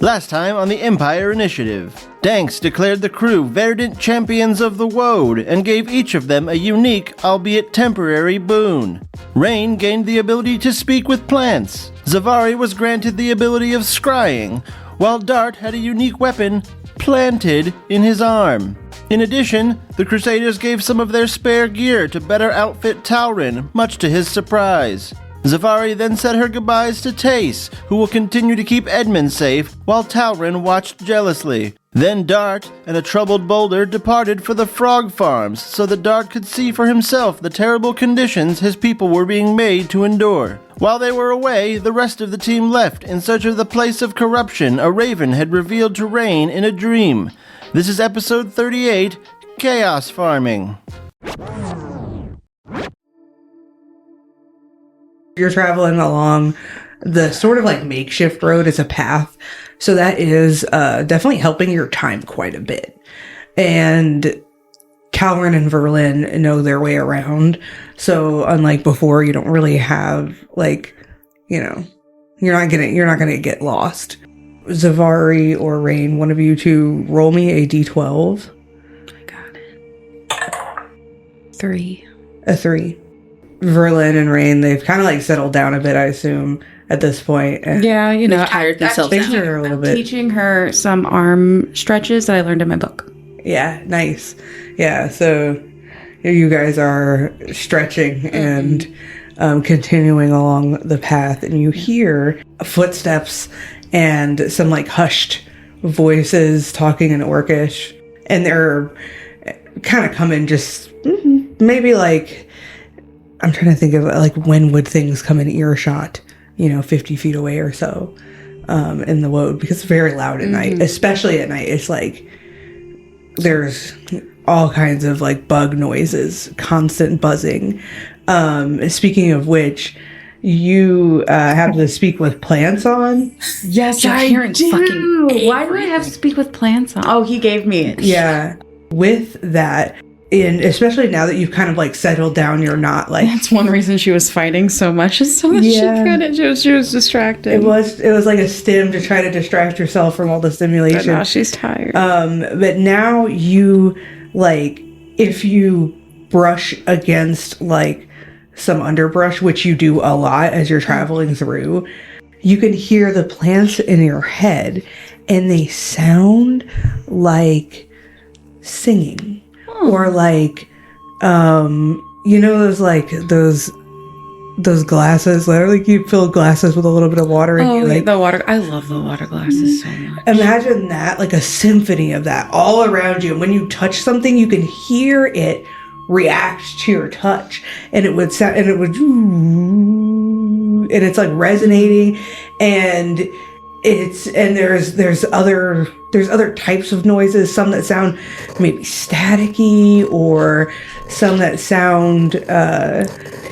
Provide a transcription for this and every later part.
Last time on the Empire Initiative, Danks declared the crew verdant champions of the woad and gave each of them a unique, albeit temporary, boon. Rain gained the ability to speak with plants. Zevari was granted the ability of scrying, while Dart had a unique weapon planted in his arm. In addition, the Crusaders gave some of their spare gear to better outfit Talrin, much to his surprise. Zevari then said her goodbyes to Tace, who will continue to keep Edmund safe, while Talrin watched jealously. Then Dart and a troubled Boulder departed for the frog farms so that Dart could see for himself the terrible conditions his people were being made to endure. While they were away, the rest of the team left in search of the place of corruption a raven had revealed to Rain in a dream. This is episode 38, Chaos Farming. You're traveling along the sort of like makeshift road as a path. So that is definitely helping your time quite a bit. And Calvin and Verlin know their way around. So unlike before, you don't really have like, you're not gonna get lost. Zevari or Rain, one of you two, roll me a d12. I got it. 3. A 3. Verlin and Rain, they've kind of like settled down a bit, I assume, at this point. Yeah, they've tired themselves out. A little bit. Teaching her some arm stretches that I learned in my book. Yeah, nice. Yeah, so you guys are stretching and continuing along the path, and you hear footsteps and some like hushed voices talking in Orcish, and they're kind of coming just maybe like, I'm trying to think of like when would things come in earshot, 50 feet away or so in the woad, because it's very loud at night, especially at night. It's like there's all kinds of like bug noises, constant buzzing. Speaking of which, you have to speak with plants on. Yes, I do. Why do I have to speak with plants on? Oh, he gave me it. Yeah. With that, and especially now that you've kind of like settled down, you're not like... That's one reason she was fighting so much, is so that she couldn't. She was distracted. It was like a stim to try to distract yourself from all the stimulation. But now she's tired. But now you, like, if you brush against like some underbrush, which you do a lot as you're traveling through, you can hear the plants in your head, and they sound like singing. Or like, those glasses, like you fill glasses with a little bit of water. And the water. I love the water glasses so much. Imagine that, like a symphony of that all around you. And when you touch something, you can hear it react to your touch, and it would sound, and it's like resonating, and there's other types of noises, some that sound maybe staticky, or some that sound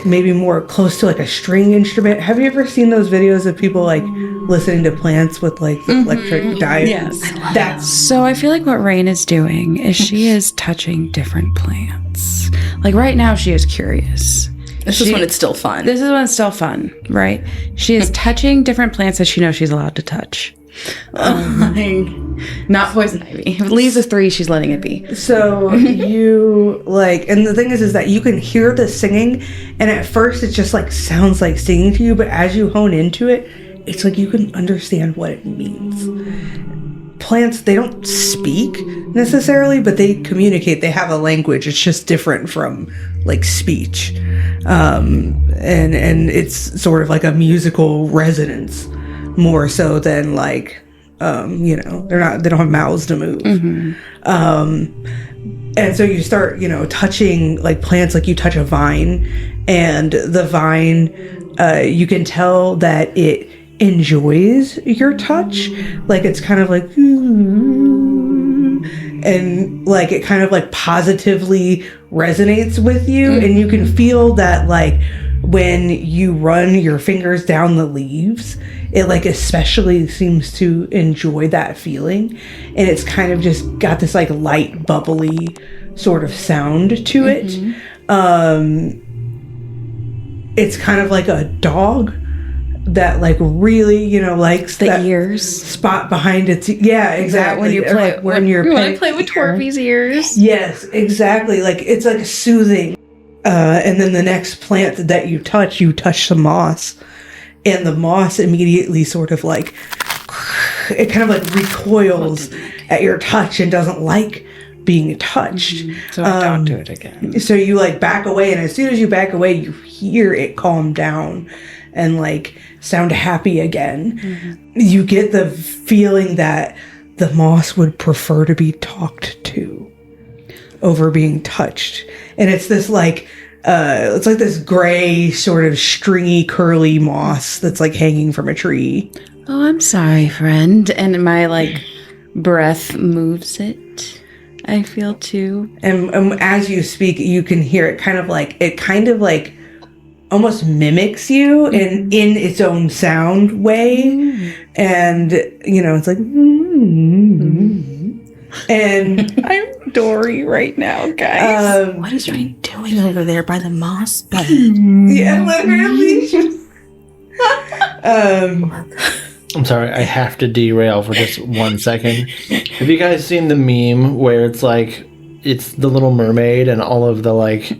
maybe more close to like a string instrument. Have you ever seen those videos of people like listening to plants with like electric diet? Yes. So I feel like what Rain is doing is she is touching different plants. Like right now she is curious. This is when it's still fun. This is when it's still fun, right? She is touching different plants that she knows she's allowed to touch. Not poison ivy. If it leaves a 3, she's letting it be. So you like, and the thing is that you can hear the singing, and at first it just like sounds like singing to you, but as you hone into it, it's like you can understand what it means. Plants, they don't speak necessarily, but they communicate. They have a language. It's just different from like speech, and it's sort of like a musical resonance more so than like they don't have mouths to move. And so you start touching like plants, like you touch a vine, and the vine you can tell that it enjoys your touch, like it's kind of like and like it kind of like positively resonates with you, and you can feel that like when you run your fingers down the leaves, it like especially seems to enjoy that feeling, and it's kind of just got this like light bubbly sort of sound to it. It's kind of like a dog that like really, likes The that ears. spot behind its, yeah, exactly. When you play, Like when you're I play with Torby's ears. Yes, exactly. Like it's like soothing. And then the next plant that you touch some moss, and the moss immediately sort of like, it kind of like recoils at your touch and doesn't like being touched. So I don't do it again. So you like back away, and as soon as you back away, you hear it calm down and like sound happy again. You get the feeling that the moss would prefer to be talked to over being touched. And it's this like, it's like this gray sort of stringy curly moss that's like hanging from a tree. Oh, I'm sorry, friend. And my like breath moves it. I feel too. And as you speak, you can hear it kind of like almost mimics you in its own sound way. And, it's like, and I'm Dory right now, guys. What is Rain doing over there by the moss bed? Yeah, literally. I'm sorry, I have to derail for just 1 second. Have you guys seen the meme where it's like, it's the Little Mermaid and all of the like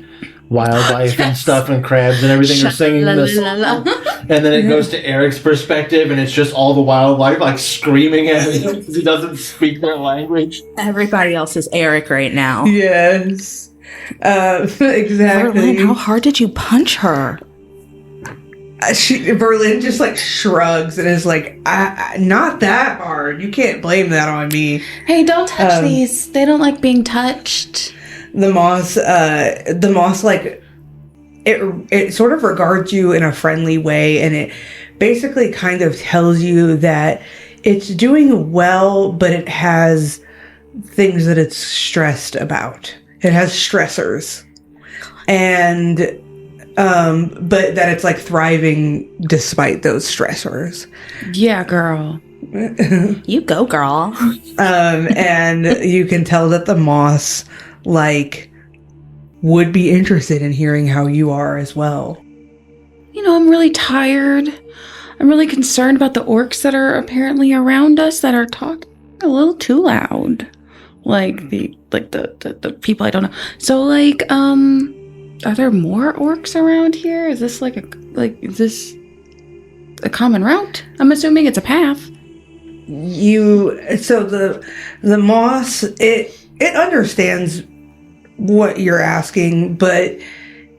wildlife and stuff and crabs and everything are singing this, and then it goes to Eric's perspective and it's just all the wildlife like screaming at him because he doesn't speak their language. Everybody else is Eric right now. Yes. Exactly. Berlin, how hard did you punch her? Berlin just like shrugs and is like, not that hard. You can't blame that on me. Hey, don't touch these. They don't like being touched. The moss like it sort of regards you in a friendly way, and it basically kind of tells you that it's doing well, but it has things that it's stressed about. It has stressors. And but that it's like thriving despite those stressors. Yeah, girl. You go, girl. And you can tell that the moss like would be interested in hearing how you are as well. I'm really tired. I'm really concerned about the orcs that are apparently around us that are talking a little too loud. Like the people I don't know. So like are there more orcs around here? Is this is this a common route? I'm assuming it's a path. So the moss it understands what you're asking, but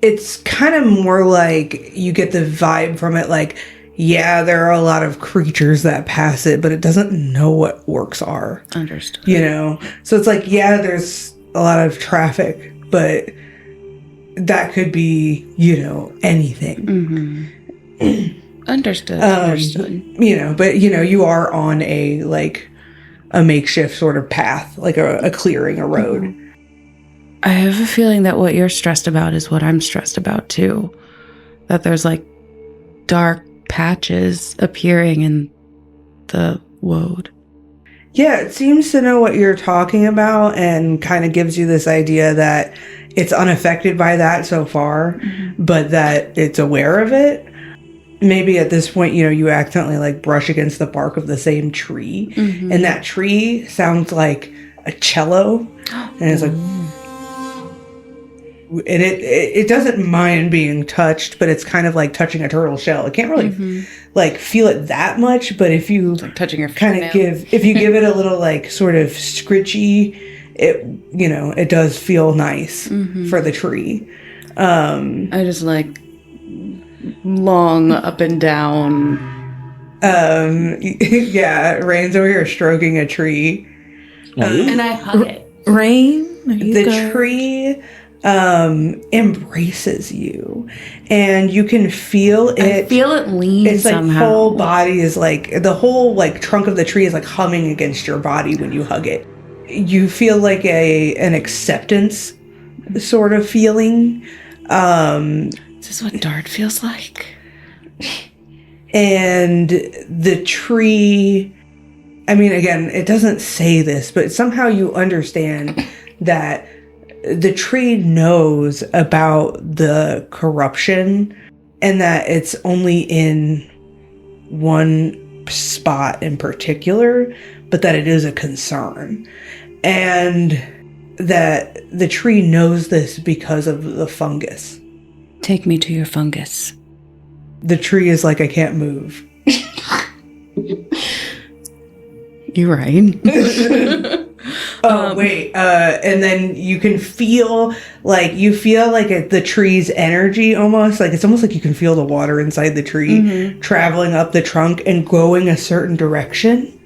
it's kind of more like you get the vibe from it like, yeah, there are a lot of creatures that pass it, but it doesn't know what orcs are. Understood. So it's like, yeah, there's a lot of traffic, but that could be, anything. Understood. But you are on a makeshift sort of path, like a clearing, a road. I have a feeling that what you're stressed about is what I'm stressed about too. That there's like dark patches appearing in the woad. Yeah, it seems to know what you're talking about and kind of gives you this idea that it's unaffected by that so far, but that it's aware of it. Maybe at this point, you accidentally like brush against the bark of the same tree, and that tree sounds like a cello, and it's like, and it doesn't mind being touched, but it's kind of like touching a turtle shell. It can't really like feel it that much, but if you like touching your kind of if you give it a little like sort of scritchy, it does feel nice for the tree. I just like long up and down. Yeah, Rain's over here stroking a tree. And I hug it. Rain, the tree embraces you, and you can feel it. I feel it lean. It's like somehow. whole body is like the whole like trunk of the tree is like humming against your body when you hug it. You feel like an acceptance sort of feeling. Is this what Dart feels like? And the tree, I mean, again, it doesn't say this, but somehow you understand that the tree knows about the corruption and that it's only in one spot in particular, but that it is a concern. And that the tree knows this because of the fungus. Take me to your fungus. The tree is like, I can't move. You're right. And then you can feel like the tree's energy almost. Like it's almost like you can feel the water inside the tree traveling up the trunk and going a certain direction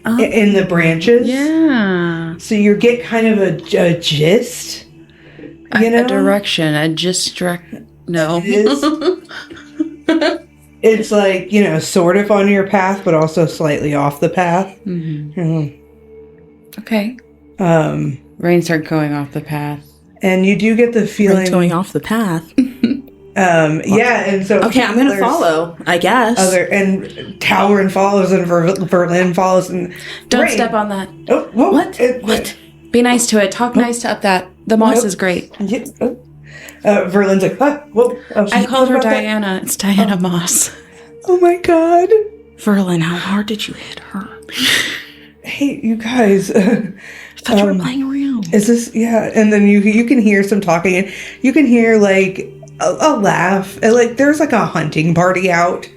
in the branches. Yeah. So you get kind of a gist. You know? A direction. A gist. No. It is. It's like, you know, sort of on your path, but also slightly off the path. Okay. Rain started going off the path. And you do get the feeling... going off the path. Yeah, and so... Okay, I'm going to follow, I guess. And Talwyn follows, and Verlin follows, and... Don't Rain. step on that. Oh, whoa. What? Be nice to it. Talk nice to up that. The moss is great. Yeah. Verlin's like, whoa. I called her Diana. It's Diana Moss. Oh my god. Verlin, how hard did you hit her? Hey, you guys. I thought you were playing around. Is this... Yeah, and then you can hear some talking, and you can hear, like, a laugh. And, like, there's, like, a hunting party out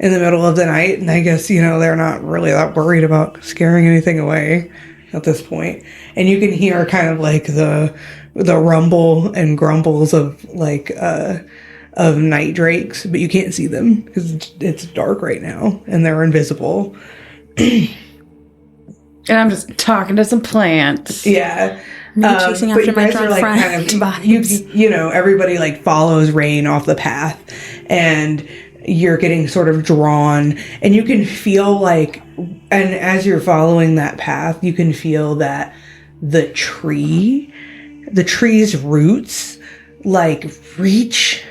in the middle of the night, and I guess, you know, they're not really that worried about scaring anything away at this point. And you can hear kind of, like, the rumble and grumbles of, like, of night drakes, but you can't see them because it's dark right now and they're invisible. And I'm just talking to some plants. Yeah. Chasing but after you my guys are, drunk like, friend. kind of, you know, everybody, like, follows Rain off the path, and you're getting sort of drawn, and you can feel, like, and as you're following that path, you can feel that the tree's roots, like, reach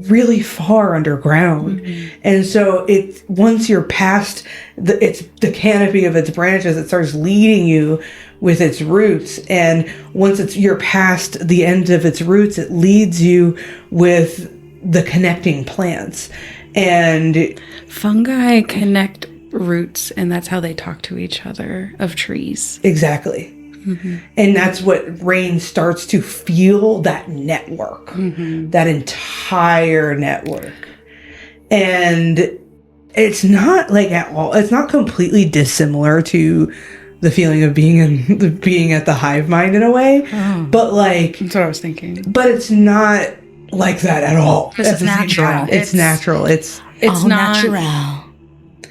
really far underground. And so once you're past the canopy of its branches, it starts leading you with its roots, and once you're past the end of its roots, it leads you with the connecting plants. And fungi connect roots, and that's how they talk to each other of trees. Exactly. And that's what Rain starts to feel, that network, that entire network. And it's not, like, at all, it's not completely dissimilar to the feeling of being at the hive mind in a way, but, like, That's what I was thinking. but it's not like that at all. This is natural. It's natural. It's It's all not natural.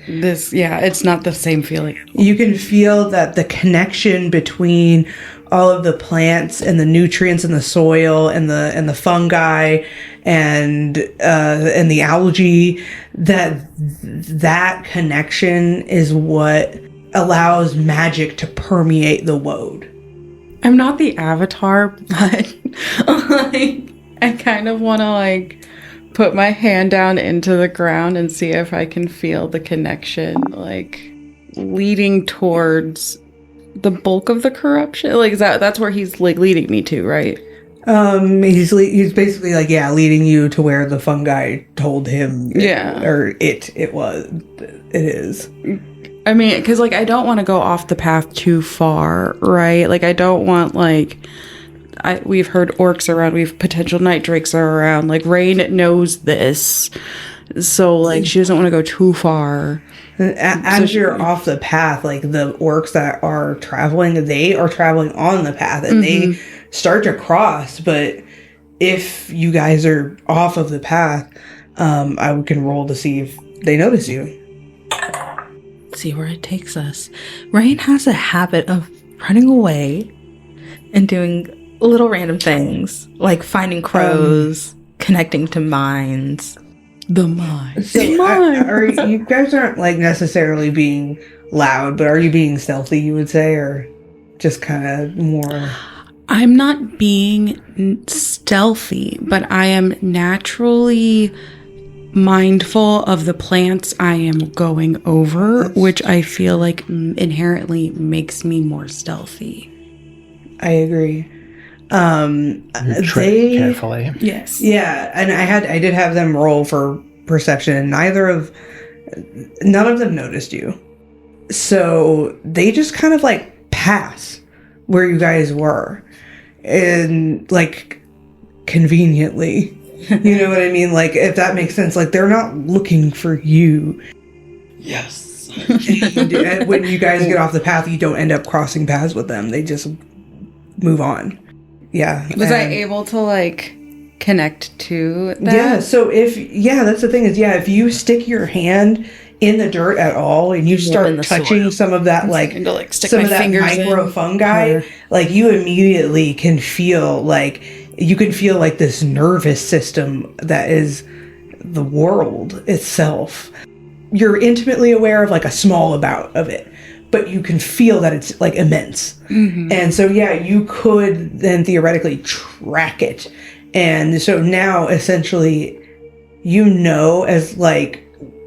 It's not the same feeling. You can feel that the connection between all of the plants and the nutrients in the soil and the fungi and the algae, that connection is what allows magic to permeate the woad. I'm not the avatar, but like I kind of want to like put my hand down into the ground and see if I can feel the connection, like leading towards the bulk of the corruption. Like that's where he's like leading me to, right? He's basically like, yeah, leading you to where the fungi told him. It is. I mean, because like I don't want to go off the path too far, right? Like I don't want like. We've heard orcs around, we've potential night drakes are around, like Rain knows this, so like she doesn't want to go too far. As you're off the path, like the orcs that are traveling, they are traveling on the path and they start to cross, but if you guys are off of the path, I can roll to see if they notice you. See where it takes us. Rain has a habit of running away and doing little random things, like finding crows, connecting to mines. The mine. So you guys aren't like necessarily being loud, but are you being stealthy, you would say, or just kind of more? I'm not being stealthy, but I am naturally mindful of the plants I am going over, which I feel like inherently makes me more stealthy. I agree. Tread carefully. Yes. Yeah, and I did have them roll for perception, and neither of None of them noticed you. So they just kind of like pass where you guys were. And like conveniently, you know what I mean? Like, if that makes sense, like they're not looking for you. Yes. And when you guys get off the path, you don't end up crossing paths with them. They just move on. Yeah. Was I able to like connect to that? Yeah. So that's the thing is, if you stick your hand in the dirt at all and you start touching some of that, like stick some my of that fingers micro fungi, like you immediately can feel like this nervous system that is the world itself. You're intimately aware of like a small amount of it, but you can feel that it's like immense. Mm-hmm. And so, you could then theoretically track it. And so now essentially, as like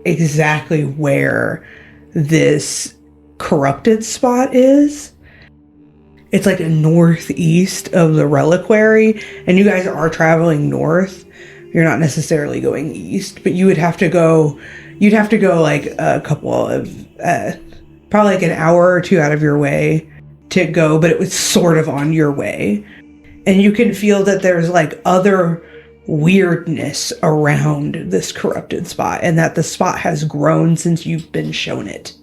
exactly where this corrupted spot is. It's like northeast of the reliquary, and you guys are traveling north. You're not necessarily going east, but you'd have to go like a couple of probably like an hour or two out of your way to go, but it was sort of on your way. And you can feel that there's like other weirdness around this corrupted spot, and that the spot has grown since you've been shown it.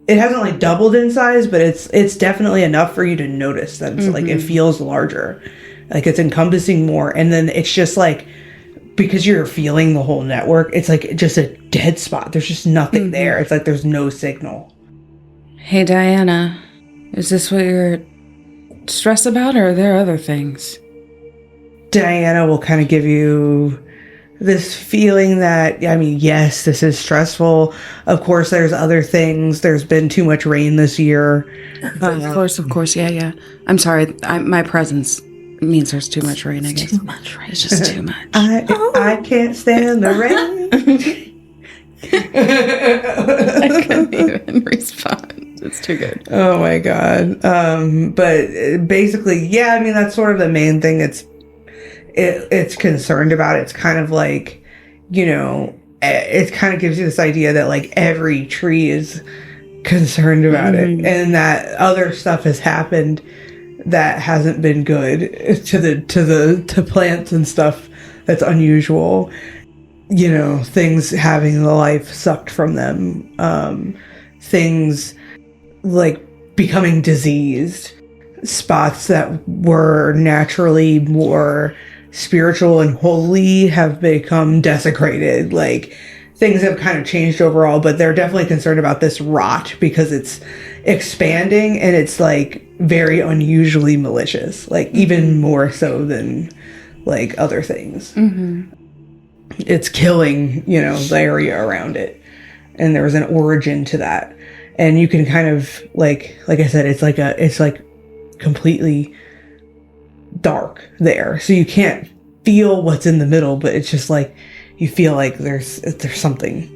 It hasn't like doubled in size, but it's definitely enough for you to notice that it's like it feels larger, like it's encompassing more. And then it's just like, because you're feeling the whole network, it's like just a dead spot. There's just nothing there. It's like there's no signal. Hey Diana, is this what you're stressed about, or are there other things? Diana will kind of give you this feeling that, yes, this is stressful. Of course, there's other things. There's been too much rain this year. Of course. Yeah. I'm sorry. My presence means there's too much rain, I guess. Too much rain. It's just too much. I can't stand the rain. I couldn't even respond. It's too good. Oh my God. But basically, that's sort of the main thing it's concerned about. It's kind of like, it kind of gives you this idea that like every tree is concerned about it, and that other stuff has happened that hasn't been good to plants and stuff that's unusual. Things having the life sucked from them, things like becoming diseased, spots that were naturally more spiritual and holy have become desecrated. Like, things have kind of changed overall, but they're definitely concerned about this rot because it's expanding and it's like very unusually malicious, like even more so than like other things. It's killing, the area around it, and there was an origin to that. And you can kind of like I said, it's like completely dark there, so you can't feel what's in the middle, but it's just like you feel like there's something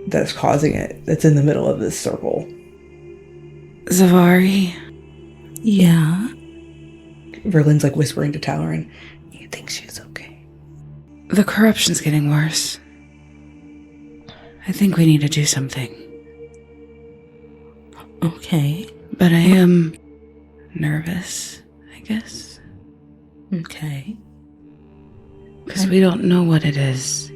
that's causing it, that's in the middle of this circle. Zevari? Yeah? Verlin's like whispering to Talaran, you think she's okay? The corruption's getting worse. I think we need to do something. Okay. But I am nervous, I guess. Okay. Because we don't know what it is.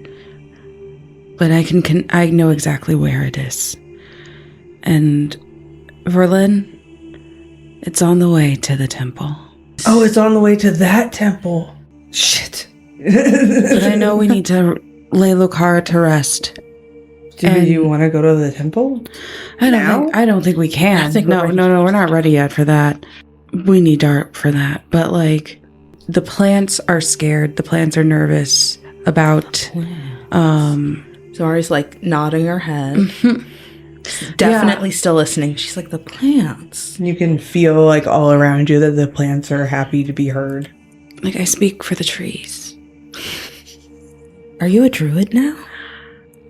But I know exactly where it is. And Verlin, it's on the way to the temple. Oh, it's on the way to that temple. Shit. But I know we need to lay Lucara to rest. Do you want to go to the temple? I don't think we can. No, we're not ready yet for that. We need Dart for that. But like, the plants are scared. The plants are nervous about. Zavari's like nodding her head. Definitely still listening. She's like, the plants. You can feel like all around you that the plants are happy to be heard. Like, I speak for the trees. Are you a druid now?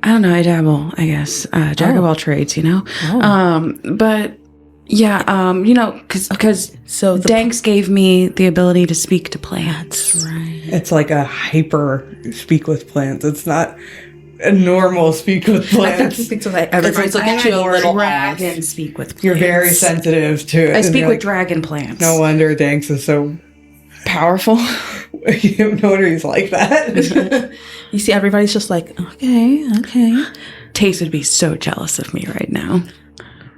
I don't know. I dabble, I guess. Jack of all trades, But yeah, because Danks gave me the ability to speak to plants. That's right. It's like a hyper speak with plants. It's not a normal speak with plants. Everybody's looking at you a little dragon speak with plants. You're very sensitive to it. I and speak you're with like, dragon plants. no wonder Danks is so Powerful. no wonder he's like that. You see, everybody's just like, okay. Tace would be so jealous of me right now.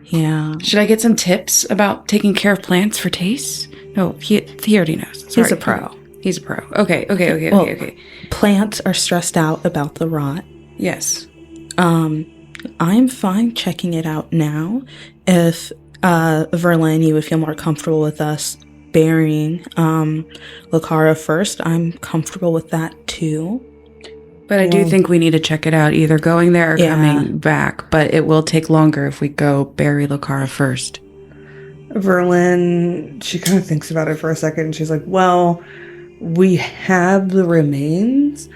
Yeah. Should I get some tips about taking care of plants for Tace? No, he already knows. He's a pro. He's a pro. Okay. Okay. Plants are stressed out about the rot. Yes. I'm fine checking it out now. If Verlaine, you would feel more comfortable with us burying Lucara first, I'm comfortable with that too. But I do think we need to check it out, either going there or coming back. But it will take longer if we go bury Lucara first. Verlin, she kind of thinks about it for a second. She's like, well, we have the remains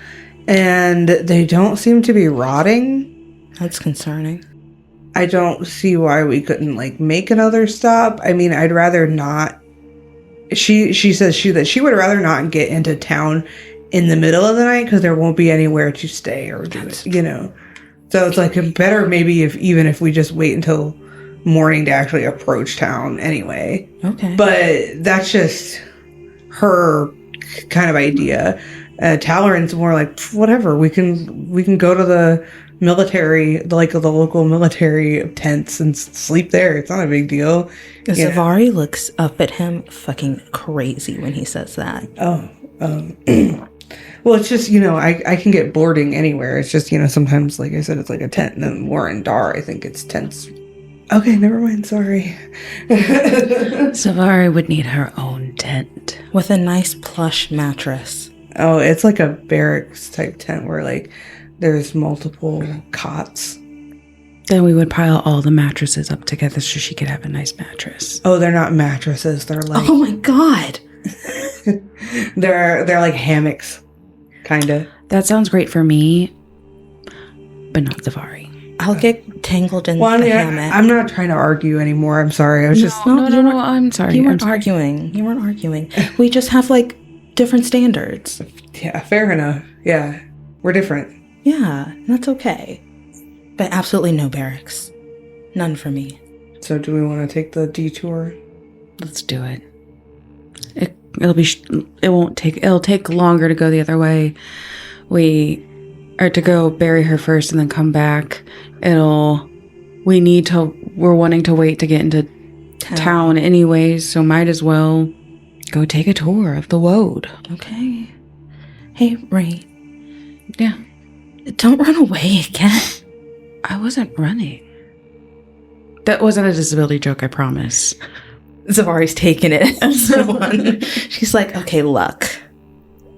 and they don't seem to be rotting. That's concerning. I don't see why we couldn't make another stop. I mean, I'd rather not. She says that she would rather not get into town in the middle of the night because there won't be anywhere to stay or do it, So it's better maybe if we just wait until morning to actually approach town anyway. Okay. But that's just her kind of idea. Talleyrand's more like, whatever, we can go to the military, the local military tents and sleep there. It's not a big deal. Zevari looks up at him fucking crazy when he says that. Well, it's just, I can get boarding anywhere. It's just, sometimes, like I said, it's like a tent. And then more in Dar, I think it's tents. Okay, never mind. Sorry. Zevari would need her own tent. With a nice plush mattress. Oh, it's like a barracks type tent where, there's multiple cots. Then we would pile all the mattresses up together so she could have a nice mattress. Oh, they're not mattresses. They're Oh my god. they're like hammocks, kind of. That sounds great for me, but not Zevari. I'll get tangled in the hammock. I'm not trying to argue anymore. I'm sorry. I was just... No, I'm sorry. You weren't arguing. You weren't arguing. We just have, different standards. Yeah, fair enough. Yeah, we're different. Yeah, that's okay. But absolutely no barracks. None for me. So do we want to take the detour? Let's do it. It'll take longer to go the other way. We are to go bury her first and then come back. We're wanting to wait to get into town anyways, so might as well go take a tour of the Woad. Okay. Hey, Rain. Yeah. Don't run away again. I wasn't running. That wasn't a disability joke, I promise. Zavari's taking it as the one. She's like, okay, luck.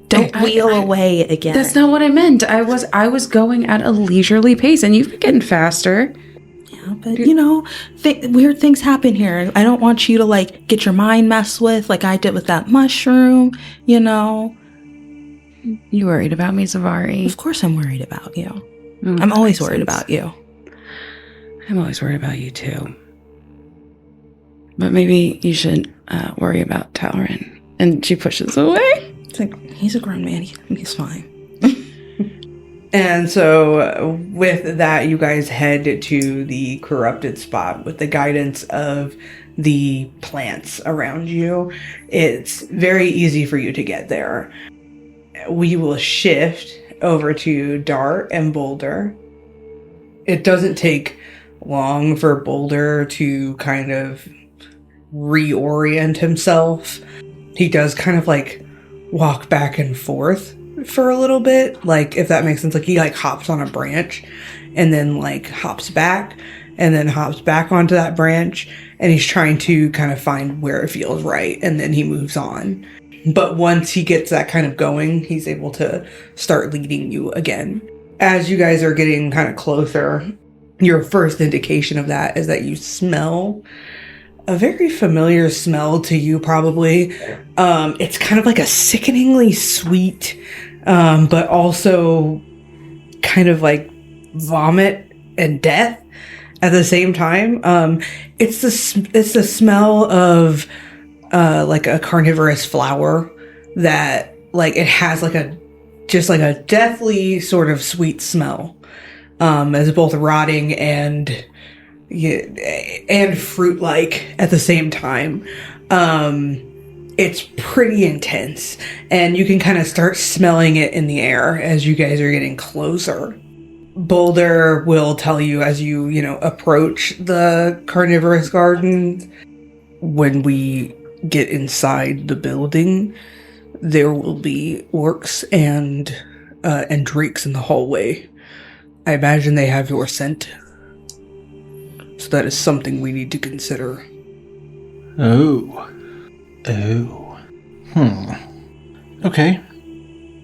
Don't wheel away again. That's not what I meant. I was going at a leisurely pace, and you've been getting faster. Yeah, but weird things happen here. I don't want you to get your mind messed with like I did with that mushroom. You worried about me, Zevari? Of course, I'm worried about you. I'm always worried about you. I'm always worried about you too. But maybe you should worry about Talleyrand. And she pushes away. It's like, he's a grown man. He's fine. And so with that, you guys head to the corrupted spot with the guidance of the plants around you. It's very easy for you to get there. We will shift over to Dart and Boulder. It doesn't take long for Boulder to kind of reorient himself. He does kind of walk back and forth for a little bit, if that makes sense. He hops on a branch and then hops back and then hops back onto that branch, and he's trying to kind of find where it feels right, and then he moves on. But once he gets that kind of going, he's able to start leading you again. As you guys are getting kind of closer, your first indication of that is that you smell a very familiar smell to you, probably. It's kind of like a sickeningly sweet, but also kind of like vomit and death at the same time. It's the smell of a carnivorous flower that it has a just like a deathly sort of sweet smell, as both rotting and fruit-like at the same time. It's pretty intense, and you can kind of start smelling it in the air as you guys are getting closer. Boulder will tell you as you approach the carnivorous garden, when we get inside the building, there will be orcs and drakes in the hallway. I imagine they have your scent. So that is something we need to consider. Oh. Okay.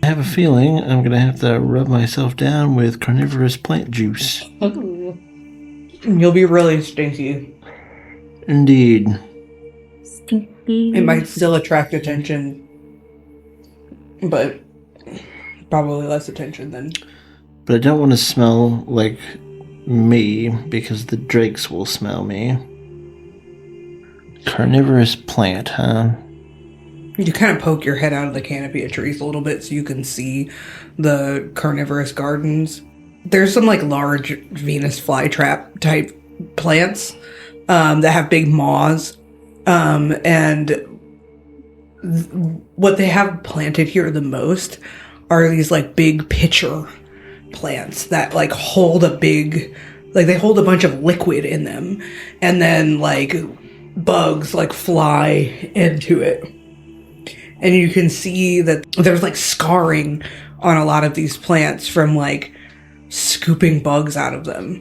I have a feeling I'm going to have to rub myself down with carnivorous plant juice. You'll be really stinky. Indeed. Stinky. It might still attract attention, but probably less attention than... But I don't want to smell like me, because the drakes will smell me. Carnivorous plant, huh? You kind of poke your head out of the canopy of trees a little bit so you can see the carnivorous gardens. There's some like large Venus flytrap type plants that have big maws. And what they have planted here the most are these like big pitcher plants that like hold a big, like they hold a bunch of liquid in them, and then like bugs like fly into it. And you can see that there's like scarring on a lot of these plants from like scooping bugs out of them.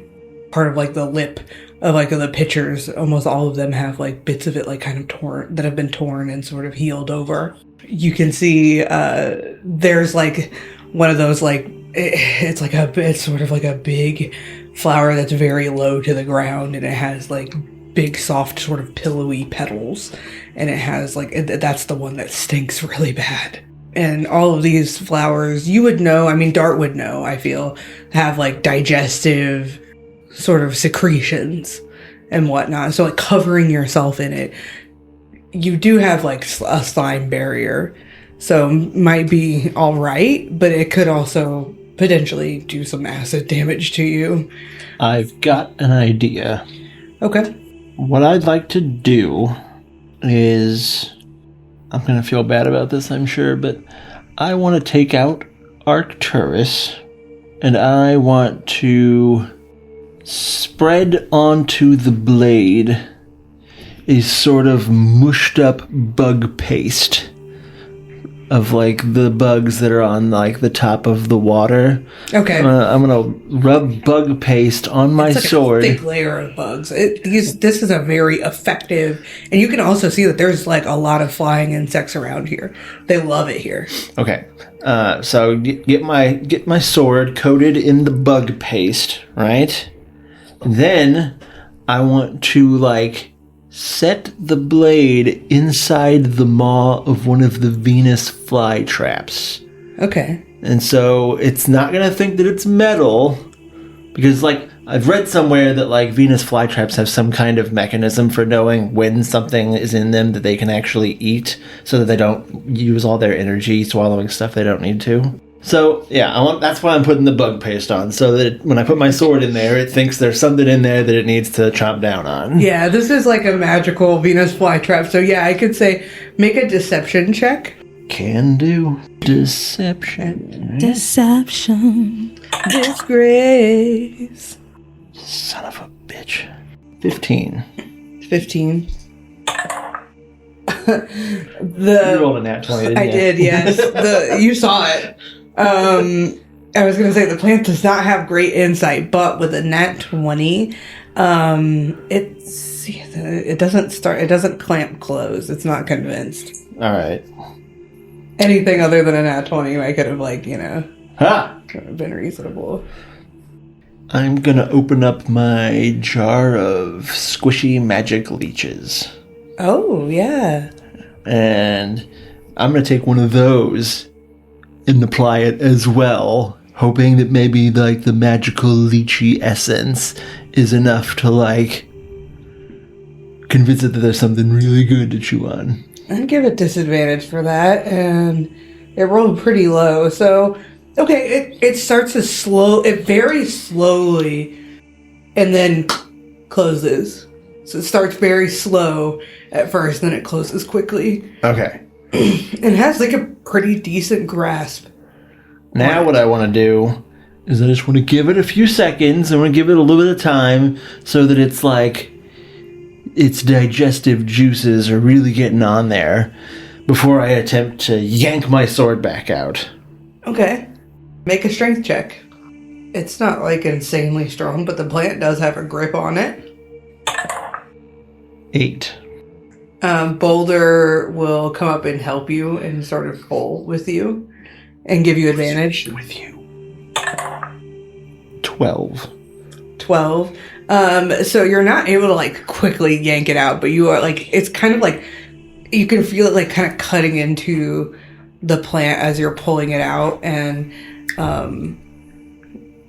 Part of like the lip of like the pitchers, almost all of them have like bits of it like kind of torn, that have been torn and sort of healed over. You can see there's like one of those like, it's sort of like a big flower that's very low to the ground, and it has like big soft sort of pillowy petals, and it has like, that's the one that stinks really bad. And all of these flowers, you would know, I mean Dart would know, I feel, have like digestive sort of secretions and whatnot, so like covering yourself in it, you do have like a slime barrier, so might be all right, but it could also potentially do some acid damage to you. I've got an idea. Okay. What I'd like to do is, I'm going to feel bad about this, I'm sure, but I want to take out Arcturus, and I want to spread onto the blade a sort of mushed up bug paste of like the bugs that are on like the top of the water. Okay. I'm gonna rub bug paste on my sword. A thick layer of bugs. This is a very effective, and you can also see that there's like a lot of flying insects around here. They love it here. Okay. So get my sword coated in the bug paste, right? Then I want to like set the blade inside the maw of one of the Venus flytraps. Okay. And so it's not going to think that it's metal, because like I've read somewhere that like Venus flytraps have some kind of mechanism for knowing when something is in them that they can actually eat, so that they don't use all their energy swallowing stuff they don't need to. So yeah, that's why I'm putting the bug paste on, so that when I put my sword in there, it thinks there's something in there that it needs to chomp down on. Yeah, this is like a magical Venus flytrap. So yeah, I could say make a deception check. Can do. Deception. Deception. Disgrace. Son of a bitch. 15. 15. You rolled a nat 20, didn't you? I did, yes. You saw it. I was going to say the plant does not have great insight, but with a nat 20, it doesn't clamp close. It's not convinced. All right. Anything other than a nat 20, I could have Ha! could have been reasonable. I'm gonna open up my jar of squishy magic leeches. Oh, yeah. And I'm gonna take one of those and apply it as well, hoping that maybe like the magical lychee essence is enough to like convince it that there's something really good to chew on. I'd give it disadvantage for that, and it rolled pretty low, so Okay, it starts it very slowly, and then closes. So it starts very slow at first, then it closes quickly. Okay. And has like a pretty decent grasp. Now what I want to do is I just want to give it a few seconds. I want to give it a little bit of time so that it's like its digestive juices are really getting on there before I attempt to yank my sword back out. Okay. Make a strength check. It's not like insanely strong, but the plant does have a grip on it. 8. Boulder will come up and help you and sort of pull with you and give you advantage. With you. 12. 12. So you're not able to like quickly yank it out, but you are like, it's kind of like, you can feel it like kind of cutting into the plant as you're pulling it out, and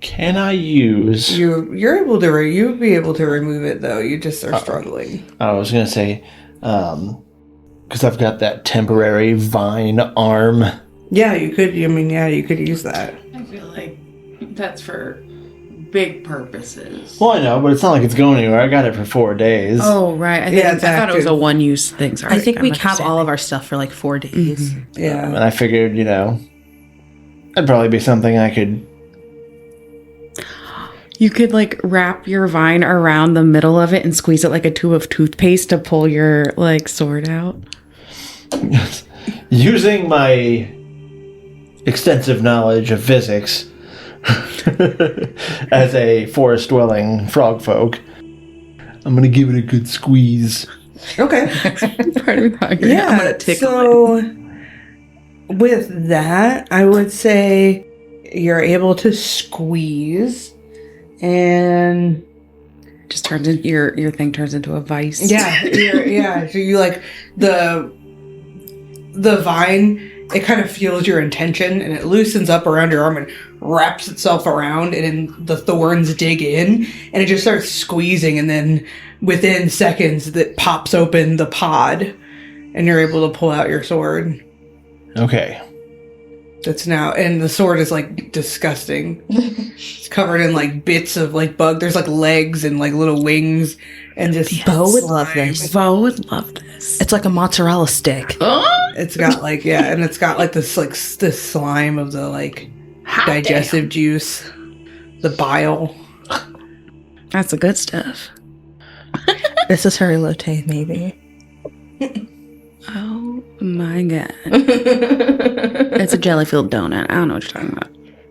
can I use... You're able to, you'd be able to remove it though, you just are struggling. I was going to say, because I've got that temporary vine arm. Yeah, you could, you could use that. I feel like that's for big purposes. Well, I know, but it's not like it's going anywhere. I got it for 4 days. Oh, right. I thought it was a one-use thing. Sorry, I think we have all of our stuff for like 4 days. Mm-hmm. Yeah. And I figured, that'd probably be something I could... You could like wrap your vine around the middle of it and squeeze it like a tube of toothpaste to pull your like sword out. Using my extensive knowledge of physics as a forest-dwelling frogfolk, I'm going to give it a good squeeze. Okay. Part of the Yeah, I'm gonna tickle so with that, I would say you're able to squeeze, and just turns into your thing turns into a vice. yeah. So you like the vine. It kind of feels your intention, and it loosens up around your arm and wraps itself around, and then the thorns dig in, and it just starts squeezing, and then within seconds, that pops open the pod, and you're able to pull out your sword. Okay. That's now, and the sword is like disgusting. It's covered in like bits of like bug. There's like legs and like little wings, and just Bo would love this. Vo would love this. It's like a mozzarella stick. It's got like and it's got like this slime of the like digestive juice, the bile. That's the good stuff. This is her elote, maybe. Oh my god. It's a jelly-filled donut. I don't know what you're talking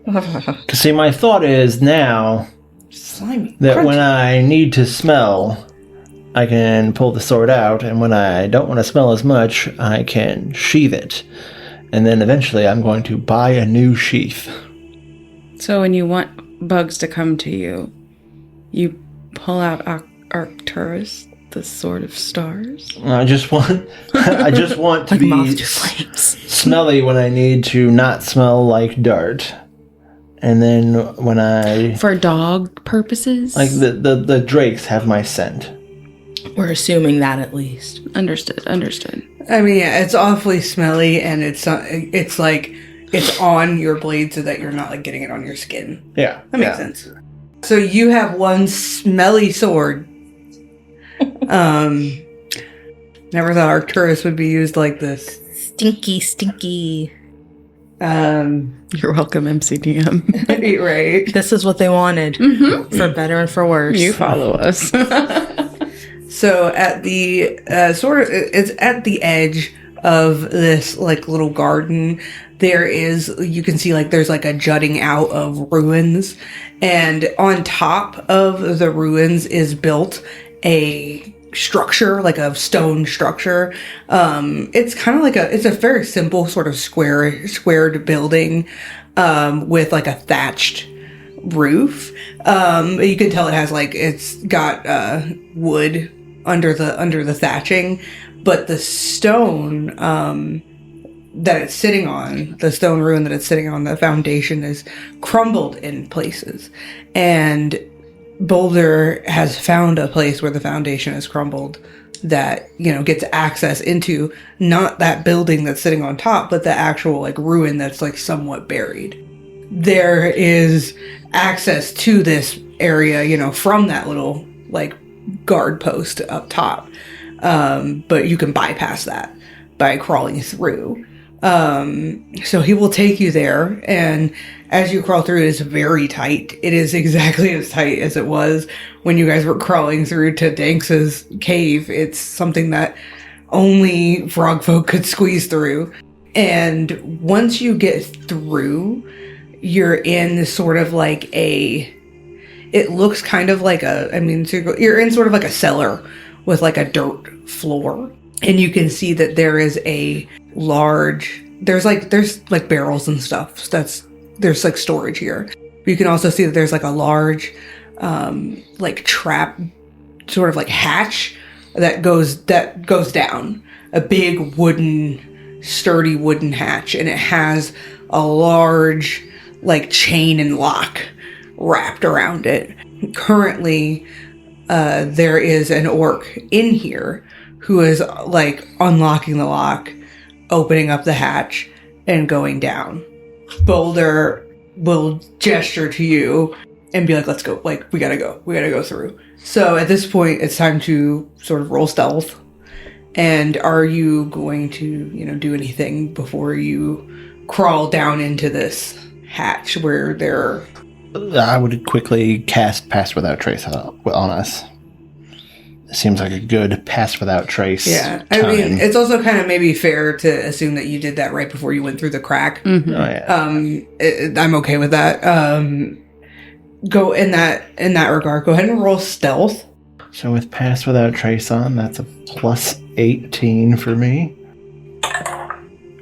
about. See, my thought is now Slimy. that Crunchy. when I need to smell, I can pull the sword out, and when I don't want to smell as much, I can sheath it. And then eventually I'm going to buy a new sheath. So when you want bugs to come to you, you pull out Arcturus, the Sword of Stars? I just want to Like be moth to flames. smelly when I need to not smell like dart. And then when I... For dog purposes? Like the drakes have my scent. We're assuming that at least. Understood. I mean, yeah, it's awfully smelly, and it's like it's on your blade so that you're not like getting it on your skin. Yeah. That makes sense. So you have one smelly sword. Never thought Arcturus would be used like this. Stinky. You're welcome, MCDM. Right. This is what they wanted. Mm-hmm. For better and for worse. You follow us. So at the it's at the edge of this like little garden. You can see like there's like a jutting out of ruins, and on top of the ruins is built a structure, like a stone structure. It's kind of like it's a very simple sort of squared building, with like a thatched roof. You can tell it has like, it's got, wood under the thatching, but the stone, that it's sitting on, the stone ruin that it's sitting on, the foundation is crumbled in places. And Boulder has found a place where the foundation is crumbled that, gets access into not that building that's sitting on top, but the actual like ruin that's like somewhat buried. there is access to this area, you know, from that little like guard post up top. But you can bypass that by crawling through. So he will take you there, and as you crawl through, it is very tight. It is exactly as tight as it was when you guys were crawling through to Danks's cave. It's something that only Frogfolk could squeeze through. And once you get through, you're in sort of like it looks kind of like you're in sort of like a cellar with like a dirt floor. And you can see that there is a large, there's like barrels and stuff. There's like storage here. But you can also see that there's like a large, like trap, sort of like hatch that goes down. A big sturdy wooden hatch. And it has a large like chain and lock wrapped around it. Currently, there is an orc in here who is like unlocking the lock, opening up the hatch, and going down. Boulder will gesture to you and be like, let's go. Like, we gotta go through. So at this point, it's time to sort of roll stealth. And are you going to, do anything before you crawl down into this hatch where there... I would quickly cast Pass Without Trace on us. It seems like a good Pass Without Trace. Yeah, time. I mean, it's also kind of maybe fair to assume that you did that right before you went through the crack. Mm-hmm. Oh, yeah. I'm okay with that. Go in that regard. Go ahead and roll stealth. So with Pass Without Trace on, that's a plus 18 for me.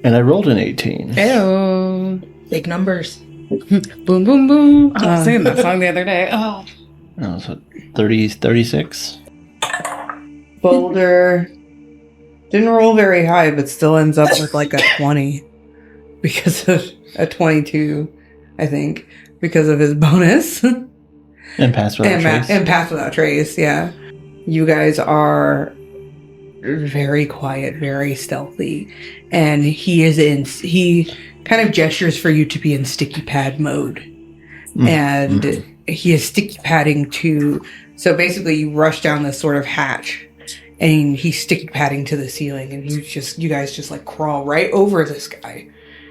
And I rolled an 18. Ew. Big numbers. Boom, boom, boom. I was singing that song the other day. Oh. Oh, so 36? Boulder didn't roll very high, but still ends up with like a 20 because of a 22, I think, because of his bonus. And Pass Without Trace. And Pass Without Trace, yeah. You guys are very quiet, very stealthy, and he kind of gestures for you to be in sticky pad mode. And he is sticky padding so basically you rush down this sort of hatch and he's sticky padding to the ceiling, and you guys just like crawl right over this guy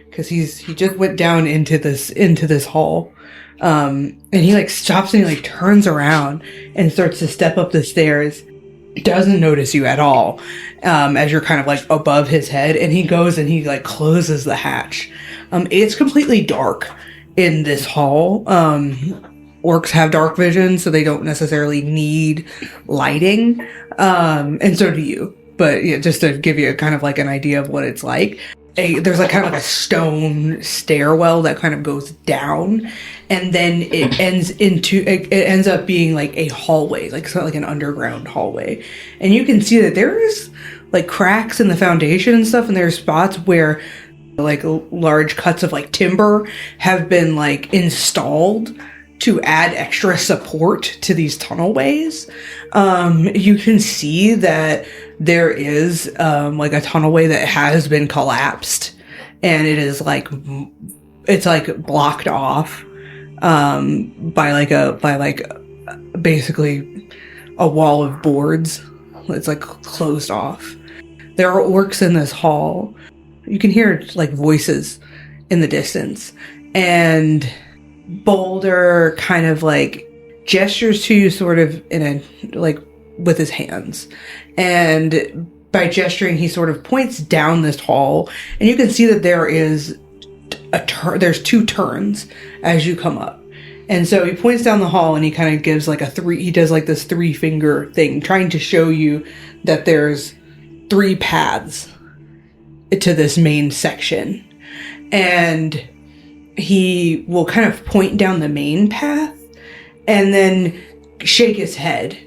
because he just went down into this hall. And he like stops and he like turns around and starts to step up the stairs. Doesn't notice you at all, as you're kind of like above his head, and he goes and he like closes the hatch. It's completely dark in this hall. Orcs have dark vision, so they don't necessarily need lighting, and so do you. But yeah, just to give you kind of like an idea of what it's like. There's like kind of like a stone stairwell that kind of goes down, and then it ends up being like a hallway, like sort of like an underground hallway. And you can see that there's like cracks in the foundation and stuff, and there's spots where like large cuts of like timber have been like installed to add extra support to these tunnelways. You can see that there is like a tunnelway that has been collapsed, and it's like blocked off by basically a wall of boards. It's like closed off. There are orcs in this hall. You can hear like voices in the distance, and Boulder kind of like gestures to you sort of in a like with his hands, and by gesturing he sort of points down this hall, and you can see that there is there's two turns as you come up. And so he points down the hall and he kind of gives like he does like this 3-finger thing, trying to show you that there's 3 paths to this main section. And he will kind of point down the main path and then shake his head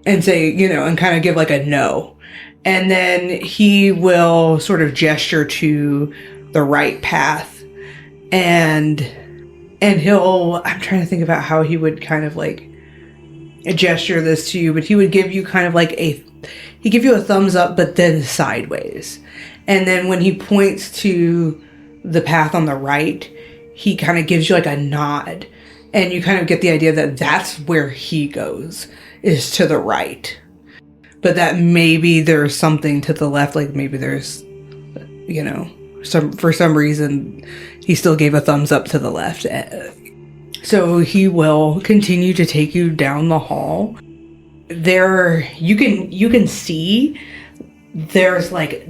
and say, and kind of give like a no. And then he will sort of gesture to the right path, and I'm trying to think about how he would kind of like gesture this to you, but he would give you kind of like he'd give you a thumbs up, but then sideways. And then when he points to the path on the right, he kind of gives you like a nod, and you kind of get the idea that that's where he goes, is to the right. But that maybe there's something to the left, like maybe there's, you know, for some reason he still gave a thumbs up to the left. So he will continue to take you down the hall. There, you can see there's like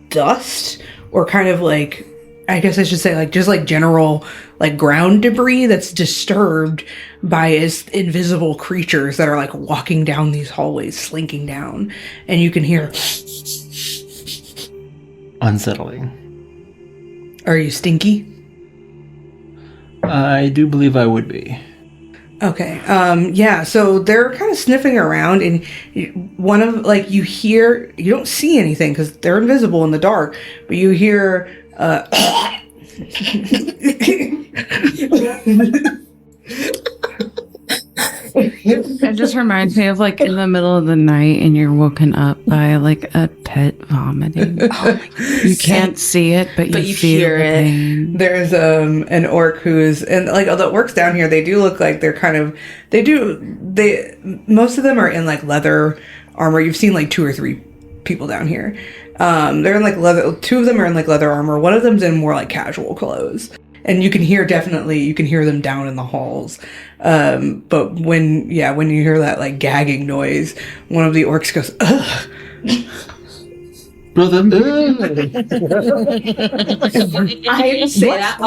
dust, or kind of like, I guess I should say like just like general like ground debris that's disturbed by his invisible creatures that are like walking down these hallways, slinking down, and you can hear. Unsettling. Are you stinky? I do believe I would be. Okay. Yeah, so they're kind of sniffing around, and one of, like, you hear, you don't see anything because they're invisible in the dark, but you hear, It just reminds me of like in the middle of the night and you're woken up by like a pet vomiting. You can't see it, but you feel hear the it. pain. there's an orc who's, and like the orcs down here, they do look like they're kind of, most of them are in like leather armor. You've seen like 2 or 3 people down here. They're in like leather, 2 of them are in like leather armor. One of them's in more like casual clothes. And you can hear them down in the halls. But when you hear that like gagging noise, one of the orcs goes, ugh. Brother, I say that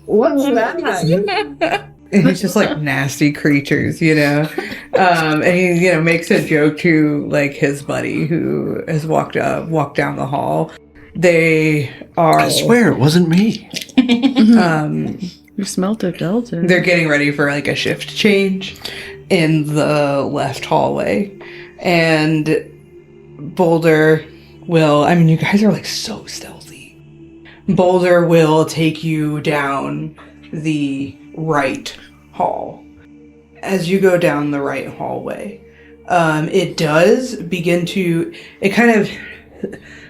What's that? And he's just like nasty creatures, you know? And he, you know, makes a joke to like his buddy who has walked down the hall. They are, I swear it wasn't me. You smelt a Delta. they're getting ready for like a shift change in the left hallway. And Boulder will, I mean, you guys are like so stealthy. Boulder will take you down the right hall. As you go down the right hallway, it does begin to, it kind of,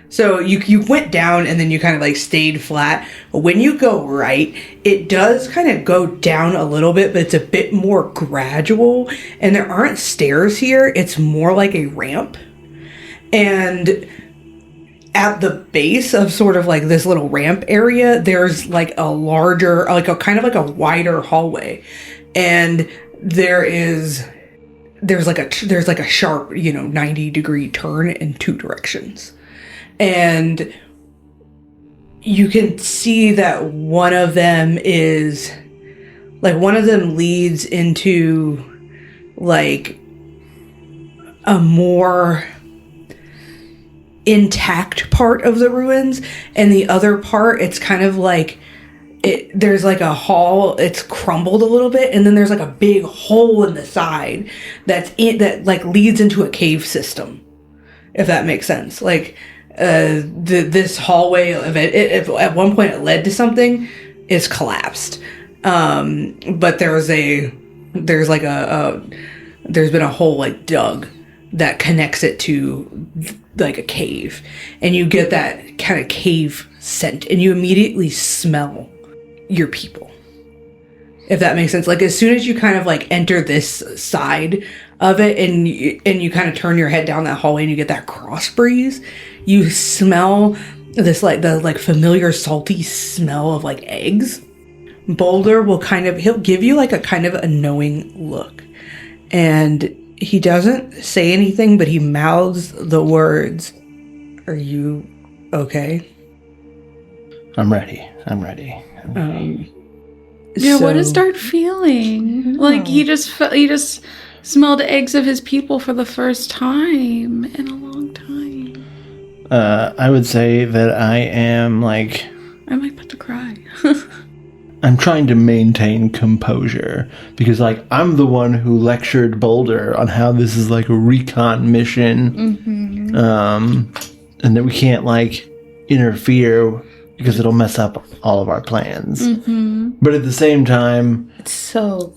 so you went down and then you kind of like stayed flat. But when you go right, it does kind of go down a little bit, but it's a bit more gradual. And there aren't stairs here. It's more like a ramp. And at the base of sort of like this little ramp area, there's like a larger, like a kind of like a wider hallway. And there's like a sharp, 90-degree turn in 2 directions. And you can see that one of them leads into like a more intact part of the ruins, and the other part, it's kind of like there's like a hall, it's crumbled a little bit, and then there's like a big hole in the side that like leads into a cave system, if that makes sense. Like this hallway of it at one point it led to something, is collapsed, but there's been a hole like dug that connects it to like a cave, and you get that kind of cave scent, and you immediately smell your people, if that makes sense. Like as soon as you kind of like enter this side of it, and you kind of turn your head down that hallway, and you get that cross breeze, you smell this like the like familiar salty smell of like eggs. Boulder will he'll give you like a kind of a knowing look, and he doesn't say anything, but he mouths the words, "Are you okay?" I'm ready. Yeah, So- what is Dart feeling? Like he just smelled eggs of his people for the first time in a long time. I would say that I am like, I'm about to cry. I'm trying to maintain composure because like I'm the one who lectured Boulder on how this is like a recon mission, and that we can't like interfere because it'll mess up all of our plans. But at the same time, It's so...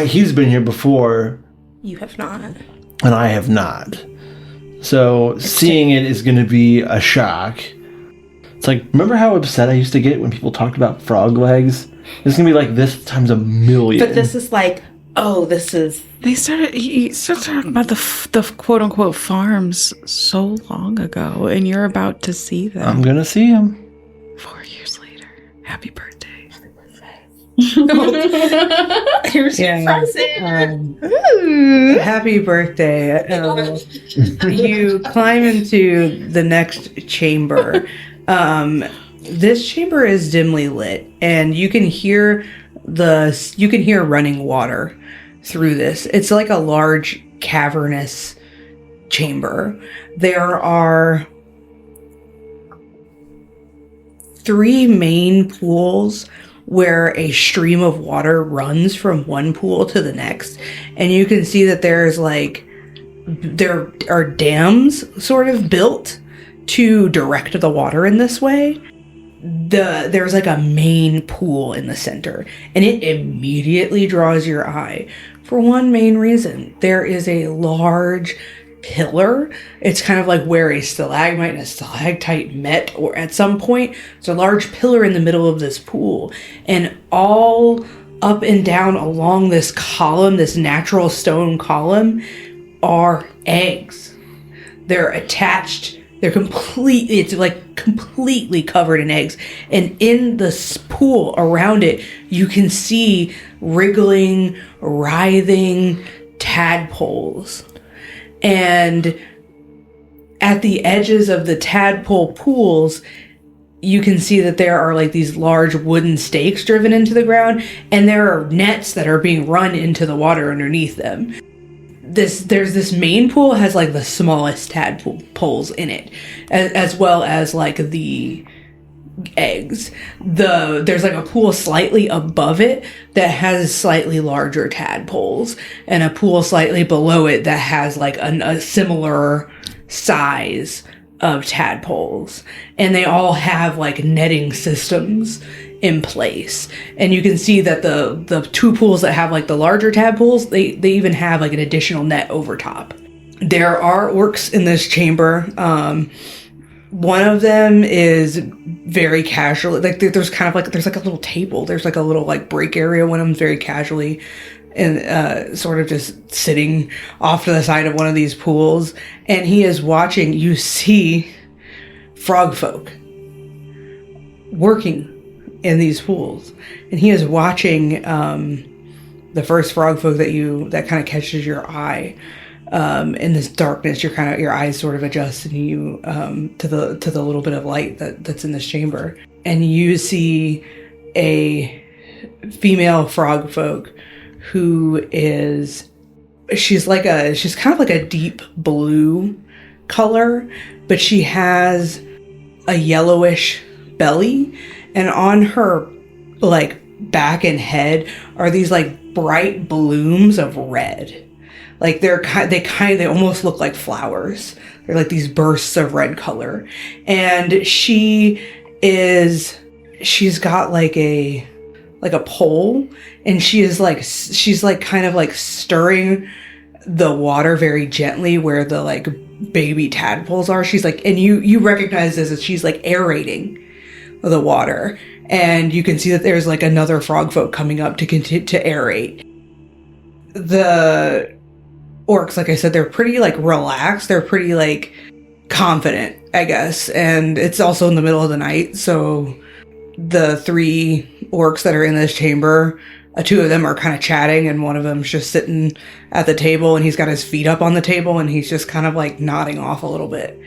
he's been here before You have not. and I have not. So seeing it is going to be a shock. It's like, remember how upset I used to get when people talked about frog legs? It's gonna be like this times a million. But this is like, oh, this is... He started talking about the quote unquote farms so long ago, and you're about to see them. I'm gonna see them. 4 years later. Happy birthday. Here's your present. Happy birthday. You climb into the next chamber. This chamber is dimly lit, and you can hear running water through this. It's like a large cavernous chamber. There are 3 main pools where a stream of water runs from one pool to the next, and you can see that there are dams sort of built to direct the water in this way. There's like a main pool in the center, and it immediately draws your eye for one main reason. There is a large pillar. It's kind of like where a stalagmite and a stalactite met, or at some point. It's a large pillar in the middle of this pool, and all up and down along this column, this natural stone column, are eggs. They're attached. It's completely covered in eggs. And in this pool around it, you can see wriggling, writhing tadpoles. And at the edges of the tadpole pools, you can see that there are like these large wooden stakes driven into the ground, and there are nets that are being run into the water underneath them. There's this main pool has like the smallest tadpoles in it, as well as like the eggs. There's like a pool slightly above it that has slightly larger tadpoles, and a pool slightly below it that has like a similar size of tadpoles, and they all have like netting systems in place. And you can see that the 2 pools that have like the larger tadpoles, they even have like an additional net over top. There are orcs in this chamber. One of them is very casually, like there's kind of like, there's like a little table, there's like a little like break area. One of them's very casually and sort of just sitting off to the side of one of these pools, and he is watching. You see Frogfolk working in these pools, and he is watching the first Frogfolk that kind of catches your eye. In this darkness, your eyes sort of adjust, and you to the little bit of light that's in this chamber, and you see a female Frogfolk who she's kind of like a deep blue color, but she has a yellowish belly, and on her like back and head are these like bright blooms of red. Like they almost look like flowers. They're like these bursts of red color. And she's got like a pole, and she's like kind of like stirring the water very gently where the like baby tadpoles are. She's like, and you recognize this as she's like aerating the water. And you can see that there's like another Frogfolk coming up to continue to aerate. The orcs, like I said, they're pretty like relaxed. They're pretty like confident, I guess. And it's also in the middle of the night, so the 3 orcs that are in this chamber, 2 of them are kind of chatting, and one of them's just sitting at the table, and he's got his feet up on the table, and he's just kind of like nodding off a little bit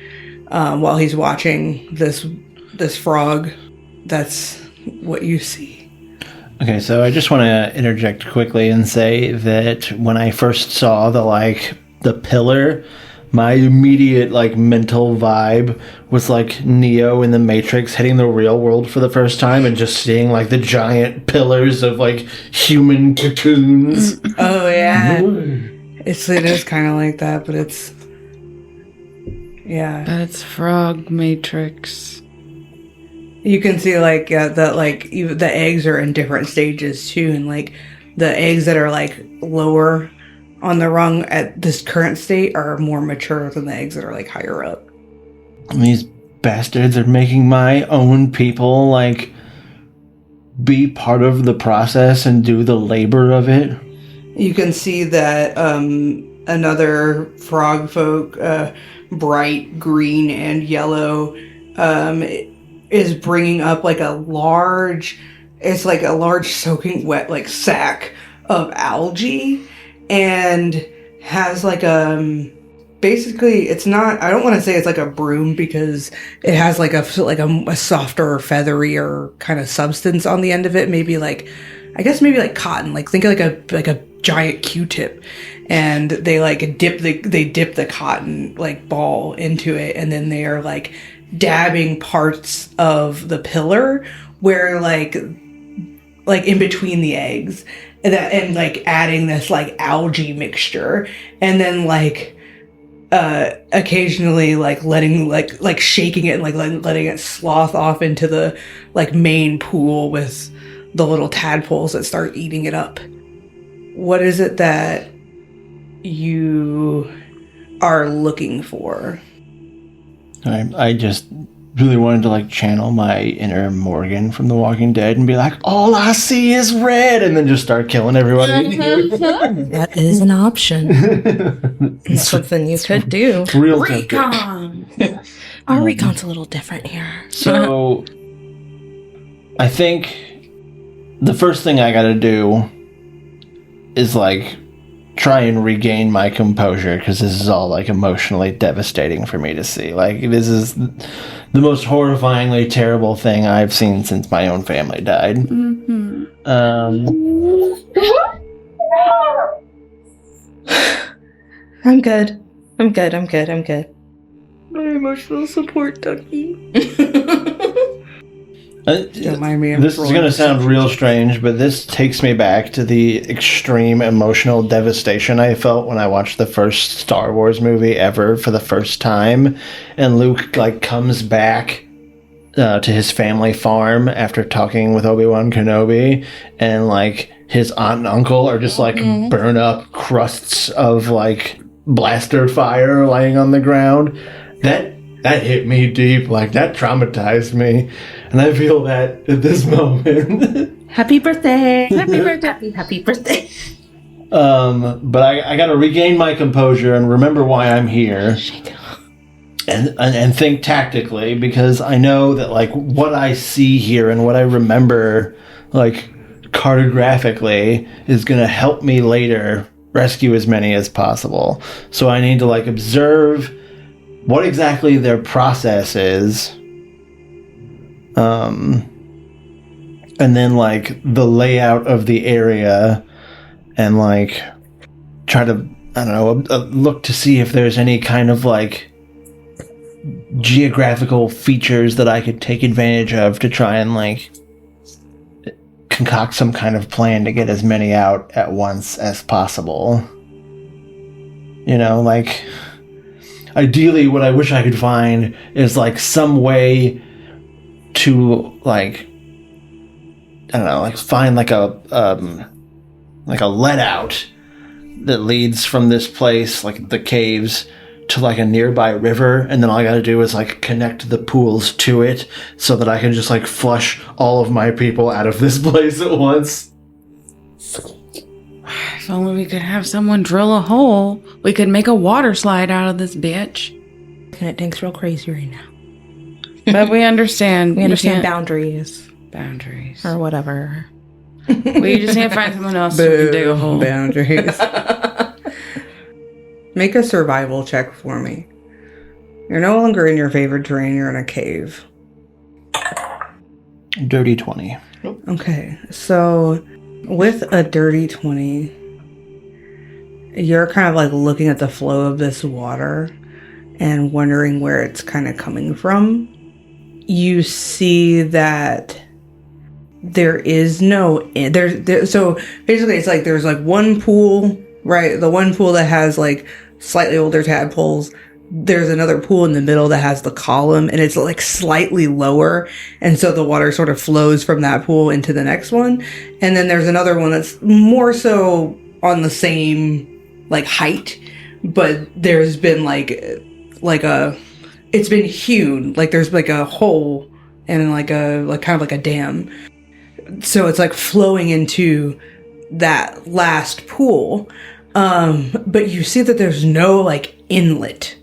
while he's watching this frog. That's what you see. Okay, so I just want to interject quickly and say that when I first saw the pillar, my immediate like mental vibe was like Neo in the Matrix hitting the real world for the first time and just seeing like the giant pillars of like human cocoons. Oh yeah, it is kind of like that, but it's But it's Frog Matrix. You can see like the eggs are in different stages too, and like the eggs that are like lower on the rung at this current state are more mature than the eggs that are like higher up. These bastards are making my own people, like, be part of the process and do the labor of it. You can see that another Frogfolk, bright green and yellow, is bringing up like a large soaking wet like sack of algae, and has like basically, it's not, I don't want to say it's like a broom because it has like a softer, featherier kind of substance on the end of it. Maybe like cotton. Like think of like a giant Q-tip, and they dip the cotton like ball into it, and then they are like dabbing parts of the pillar where like in between the eggs, and like adding this like algae mixture, and then like occasionally like letting like shaking it and like letting it sloth off into the like main pool with the little tadpoles that start eating it up. What is it that you are looking for? I just really wanted to like channel my inner Morgan from The Walking Dead and be like, all I see is red, and then just start killing everybody. That is an option. It's something you could do. Real Recon! Our recon's a little different here. So, I think the first thing I gotta do is like try and regain my composure, because this is all like emotionally devastating for me to see. Like, this is the most horrifyingly terrible thing I've seen since my own family died. Mm-hmm. I'm good. My emotional support, Ducky. Don't mind me. This is going to sound real strange, but this takes me back to the extreme emotional devastation I felt when I watched the first Star Wars movie ever for the first time, and Luke like comes back to his family farm after talking with Obi-Wan Kenobi, and like his aunt and uncle are just like burn up crusts of like blaster fire laying on the ground. That hit me deep. Like, that traumatized me. And I feel that at this moment. Happy birthday! Happy birthday! But I gotta regain my composure and remember why I'm here. And think tactically, because I know that, like, what I see here and what I remember, like, cartographically is gonna help me later rescue as many as possible. So I need to, like, observe what exactly their process is, and then like the layout of the area, and like try to, I don't know, look to see if there's any kind of like geographical features that I could take advantage of to try and like concoct some kind of plan to get as many out at once as possible. You know, like, ideally, what I wish I could find is like some way to like, I don't know, like find like a let out that leads from this place, like the caves, to like a nearby river, and then all I gotta do is like connect the pools to it so that I can just like flush all of my people out of this place at once. If only we could have someone drill a hole. We could make a water slide out of this bitch. And it thinks real crazy right now. But we understand. We understand boundaries. Boundaries. Or whatever. We just can't find someone else who can dig a hole. Boundaries. Make a survival check for me. You're no longer in your favorite terrain. You're in a cave. Dirty 20. Okay, so with a dirty 20, you're kind of like looking at the flow of this water and wondering where it's kind of coming from. You see that there is no, so basically it's like there's like one pool, right? The one pool that has like slightly older tadpoles. There's another pool in the middle that has the column, and it's like slightly lower, and so the water sort of flows from that pool into the next one. And then there's another one that's more so on the same like height, but there's been like a it's been hewn. Like there's like a hole and like kind of like a dam. So it's like flowing into that last pool. But you see that there's no like inlet.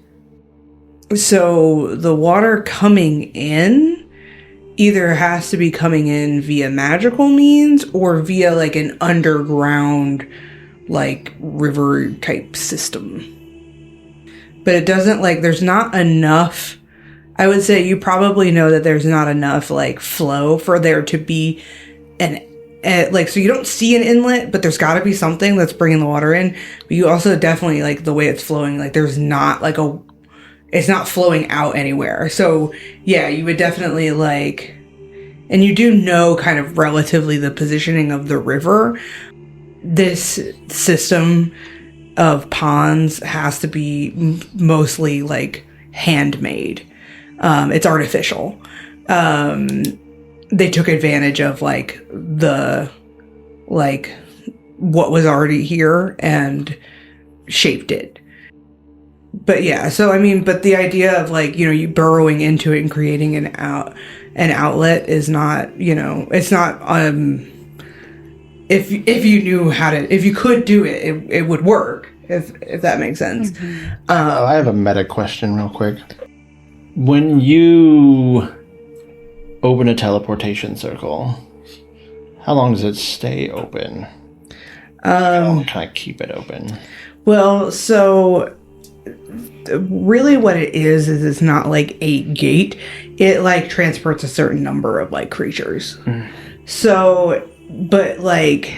So the water coming in either has to be coming in via magical means or via like an underground like river type system. But it doesn't like, there's not enough. I would say you probably know that there's not enough like flow for there to be like, so you don't see an inlet, but there's got to be something that's bringing the water in. But you also definitely like the way it's flowing, like there's not like it's not flowing out anywhere. So yeah, you would definitely like, and you do know kind of relatively the positioning of the river. This system of ponds has to be mostly like handmade. It's artificial. They took advantage of like what was already here and shaped it. But yeah, so I mean, but the idea of like, you burrowing into it and creating an outlet is not, it's not, if you knew how to, if you could do it, it would work, if that makes sense. Mm-hmm. I have a meta question real quick. When you open a teleportation circle, how long does it stay open? How can I keep it open? Well, so really what it is it's not like a gate. It like transports a certain number of like creatures. So, but like,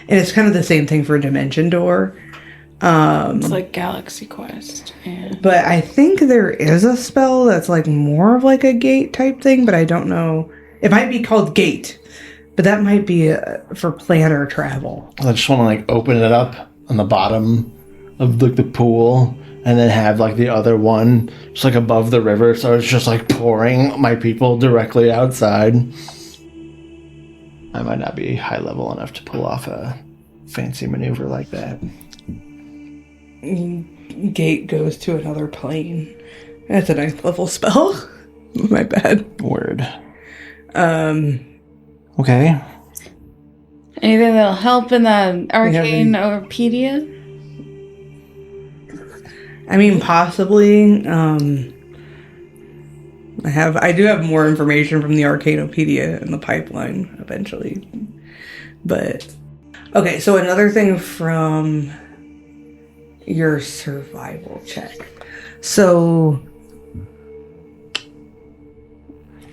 and it's kind of the same thing for a dimension door. It's like Galaxy Quest. Yeah. But I think there is a spell that's like more of like a gate type thing, but I don't know. It might be called gate, but that might be for planner travel. I just want to like open it up on the bottom of like the pool and then have like the other one just like above the river, so it's just like pouring my people directly outside. I might not be high level enough to pull off a fancy maneuver like that. Gate goes to another plane. That's a nice level spell. My bad. Word. Okay. Anything that'll help in the arcane Orpedia? I mean, possibly. I do have more information from the Arcanopedia in the pipeline eventually. But okay, so another thing from your survival check. So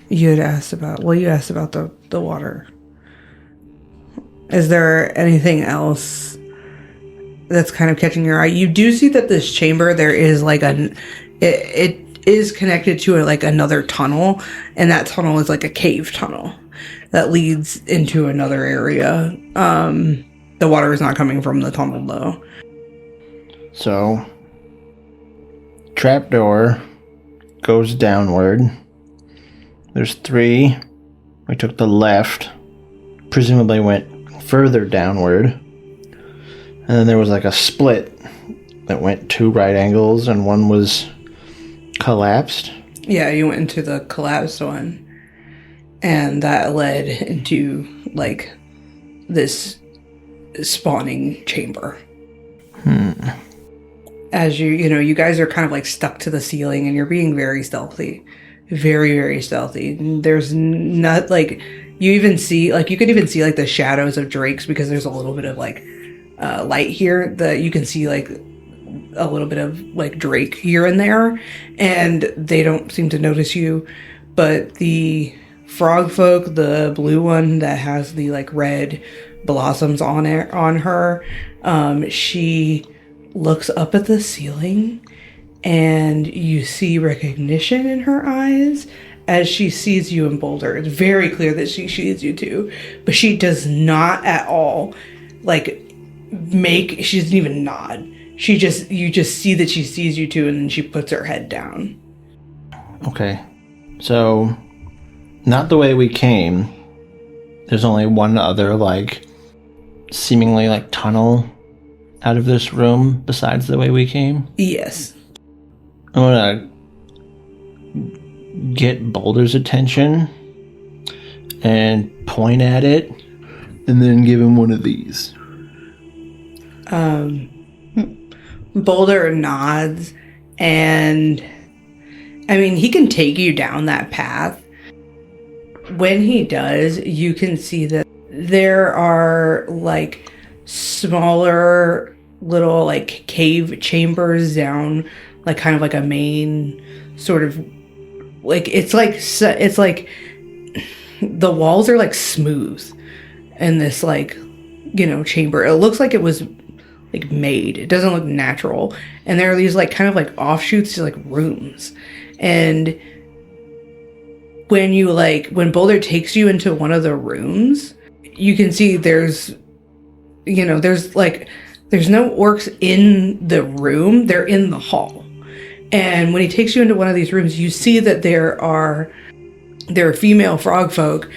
you asked about the water. Is there anything else that's kind of catching your eye? You do see that this chamber, there is like it is connected to like another tunnel, and that tunnel is like a cave tunnel that leads into another area. The water is not coming from the tunnel though. So, trapdoor goes downward. There's 3. We took the left, presumably went further downward. And then there was like a split that went 2 right angles and one was collapsed. Yeah, you went into the collapsed one. And that led into like this spawning chamber. As you guys are kind of like stuck to the ceiling and you're being very stealthy. Very, very stealthy. There's not like, you could even see like the shadows of drakes because there's a little bit of like light here that you can see like a little bit of like drake here and there, and they don't seem to notice you. But the Frogfolk, the blue one that has the like red blossoms on her, she looks up at the ceiling and you see recognition in her eyes as she sees you in Boulder. It's very clear that she sees you too, but she does not at all like she doesn't even nod. You just see that she sees you too, and then she puts her head down. Okay. So, not the way we came. There's only one other like seemingly like tunnel out of this room besides the way we came? Yes. I'm gonna get Boulder's attention and point at it, and then give him one of these. Boulder nods, and I mean, he can take you down that path. When he does, you can see that there are like smaller little like cave chambers down, like kind of like a main sort of like it's like the walls are like smooth in this like, you know, chamber. It looks like it was like made. It doesn't look natural. And there are these like kind of like offshoots to like rooms. And when Boulder takes you into one of the rooms, you can see there's no orcs in the room. They're in the hall. And when he takes you into one of these rooms, you see that there are female frogfolk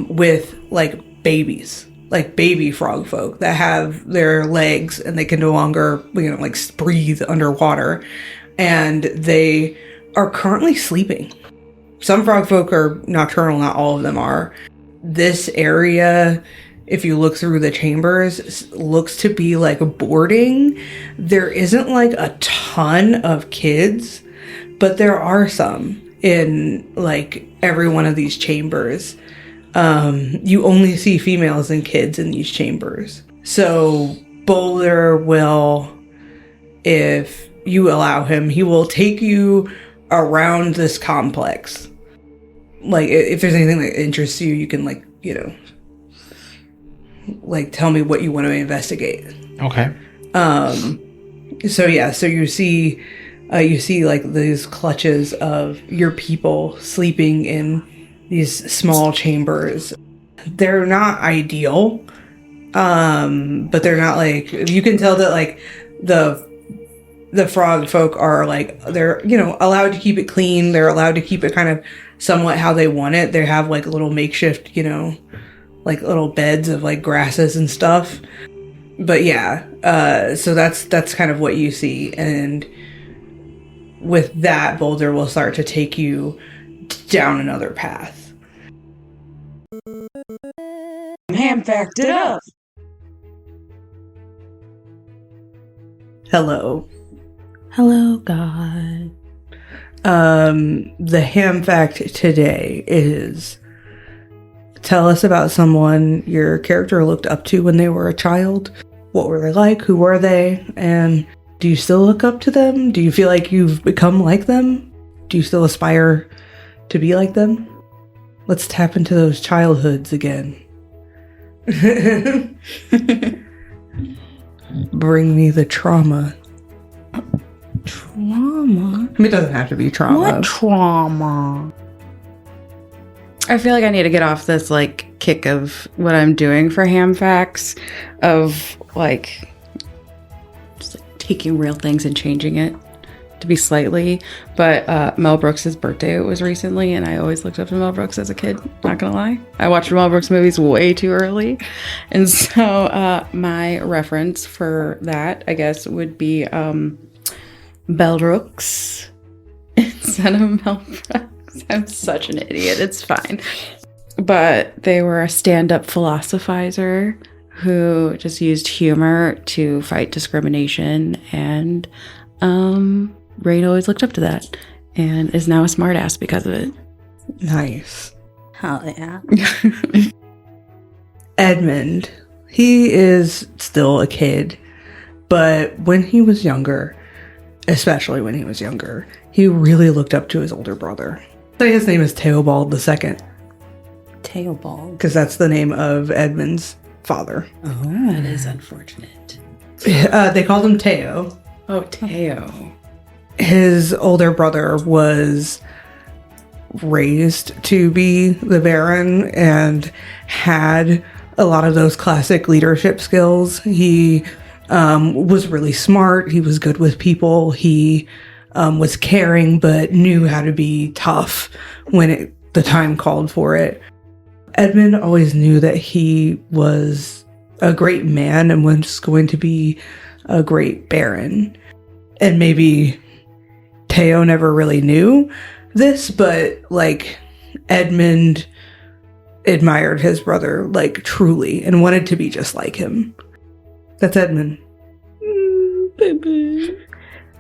with like babies, like baby frogfolk that have their legs and they can no longer, like breathe underwater. And they are currently sleeping. Some frogfolk are nocturnal, not all of them are. This area, if you look through the chambers, looks to be like boarding. There isn't like a ton of kids, but there are some in like every one of these chambers. You only see females and kids in these chambers. So Boulder will, if you allow him, he will take you around this complex. Like, if there's anything that interests you, you can tell me what you want to investigate. Okay. So you see like these clutches of your people sleeping in these small chambers. They're not ideal, but they're not like, you can tell that like the frog folk are like, they're, allowed to keep it clean. They're allowed to keep it kind of somewhat how they want it. They have like little makeshift, like little beds of like grasses and stuff. But yeah, so that's kind of what you see. And with that, Boulder will start to take you down another path. Ham fact it up. Hello. Hello, God. The ham fact today is, tell us about someone your character looked up to when they were a child. What were they like? Who were they? And do you still look up to them? Do you feel like you've become like them? Do you still aspire to be like them? Let's tap into those childhoods again. Bring me the trauma. Trauma? I mean, it doesn't have to be trauma. What trauma? I feel like I need to get off this like kick of what I'm doing for ham facts, of like just like taking real things and changing it to be slightly. But Mel Brooks' birthday was recently, and I always looked up to Mel Brooks as a kid, not gonna lie. I watched Mel Brooks movies way too early. And so my reference for that, I guess, would be Bell Brooks instead of Mel Brooks. I'm such an idiot. It's fine. But they were a stand-up philosophizer who just used humor to fight discrimination, and Rain always looked up to that and is now a smartass because of it. Nice. Hell yeah. Edmund, he is still a kid, but when he was younger, especially when he was younger, he really looked up to his older brother. His name is Theobald II. Theobald. Because that's the name of Edmund's father. Oh, that is unfortunate. They called him Theo. Oh, Theo. His older brother was raised to be the Baron and had a lot of those classic leadership skills. He was really smart. He was good with people. He was caring, but knew how to be tough when the time called for it. Edmund always knew that he was a great man and was going to be a great Baron. And maybe Theo never really knew, this, but like Edmund admired his brother like truly and wanted to be just like him. That's Edmund. Baby.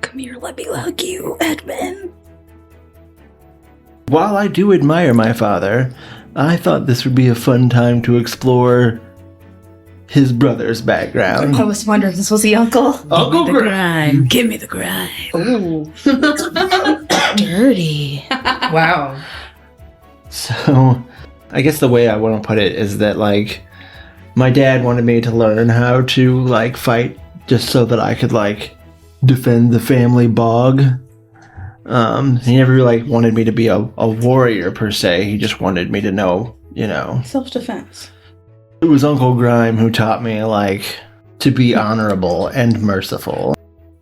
Come here, let me hug you, Edmund. While I do admire my father, I thought this would be a fun time to explore his brother's background. I was wondering if this was the uncle. Uncle Grime. Give me the grime. Ooh. Dirty. Wow. So, I guess the way I want to put it is that, like, my dad wanted me to learn how to, like, fight just so that I could, like, defend the family bog. He never, like, wanted me to be a warrior, per se. He just wanted me to know, you know. Self-defense. It was Uncle Grime who taught me, like, to be honorable and merciful.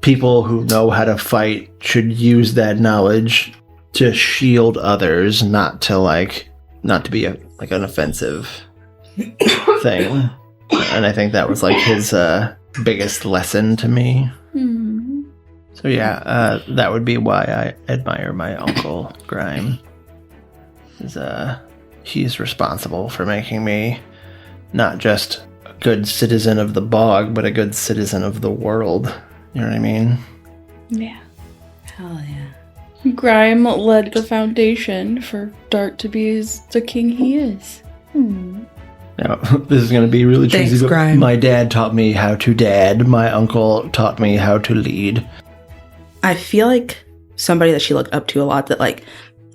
People who know how to fight should use that knowledge to shield others, not to be an offensive thing. And I think that was, like, his biggest lesson to me. So yeah, that would be why I admire my Uncle Grime. He's responsible for making me not just a good citizen of the bog, but a good citizen of the world. You know what I mean? Yeah. Hell yeah. Grime led the foundation for Dart to be the king he is. Now, this is going to be really cheesy, Thanks, but Grime. my dad taught me how to dad. My uncle taught me how to lead. I feel like somebody that she looked up to a lot that, like,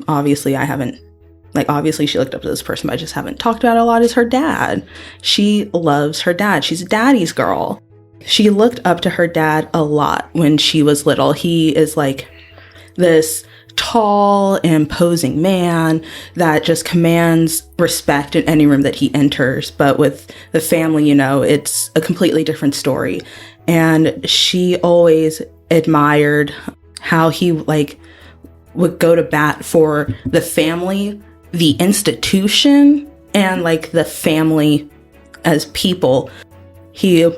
obviously she looked up to this person, but I just haven't talked about it a lot, is her dad. She loves her dad. She's a daddy's girl. She looked up to her dad a lot when she was little. He is like this tall, imposing man that just commands respect in any room that he enters. But with the family, you know, it's a completely different story. And she always admired how he, like, would go to bat for the family, the institution, and, like, the family as people. He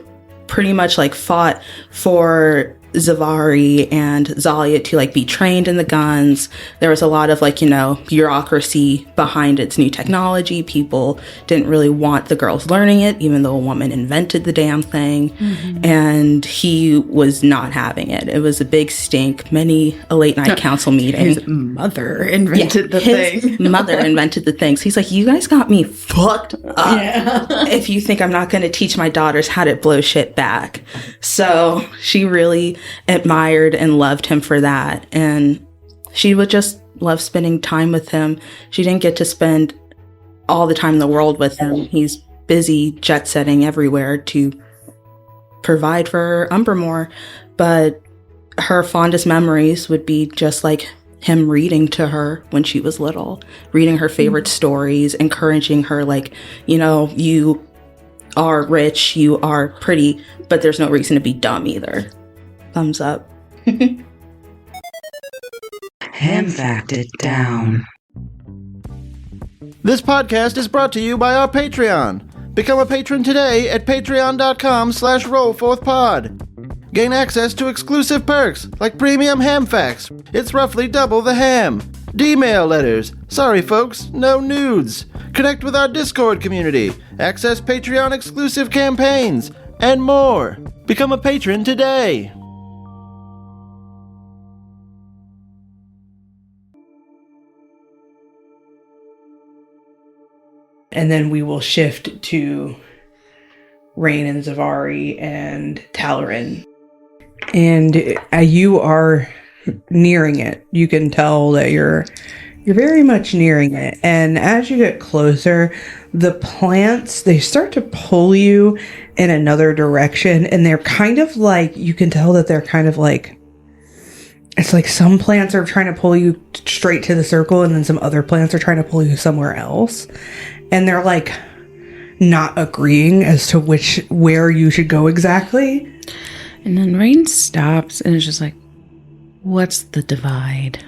pretty much, like, fought for Zevari and Zalia to, like, be trained in the guns. There was a lot of, like, you know, bureaucracy behind its new technology. People didn't really want the girls learning it, even though a woman invented the damn thing. And he was not having it. It was a big stink. Many a late night council meeting. His mother invented the his thing. mother invented the things. He's like, you guys got me fucked up. If you think I'm not going to teach my daughters how to blow shit back. So she really admired and loved him for that. And she would just love spending time with him. She didn't get to spend all the time in the world with him. He's busy jet setting everywhere to provide for Umbermore. But her fondest memories would be just like him reading to her when she was little, reading her favorite stories, encouraging her, like, you know, you are rich, you are pretty, but there's no reason to be dumb either. Thumbs up. Ham fact it down. This podcast is brought to you by our Patreon. Become a patron today at patreon.com/rollforthpod. Gain access to exclusive perks like premium ham facts. It's roughly double the ham. D-mail letters. Sorry folks, no nudes. Connect with our Discord community. Access Patreon exclusive campaigns. And more. Become a patron today. And then we will shift to Rain and Zevari and Talarin. And you are nearing it. You can tell that you're very much nearing it. And as you get closer, the plants, they start to pull you in another direction. And they're kind of like, you can tell that they're kind of like, it's like some plants are trying to pull you straight to the circle, and then some other plants are trying to pull you somewhere else. And they're like not agreeing as to where you should go exactly. And then Rain stops and is just like, what's the divide?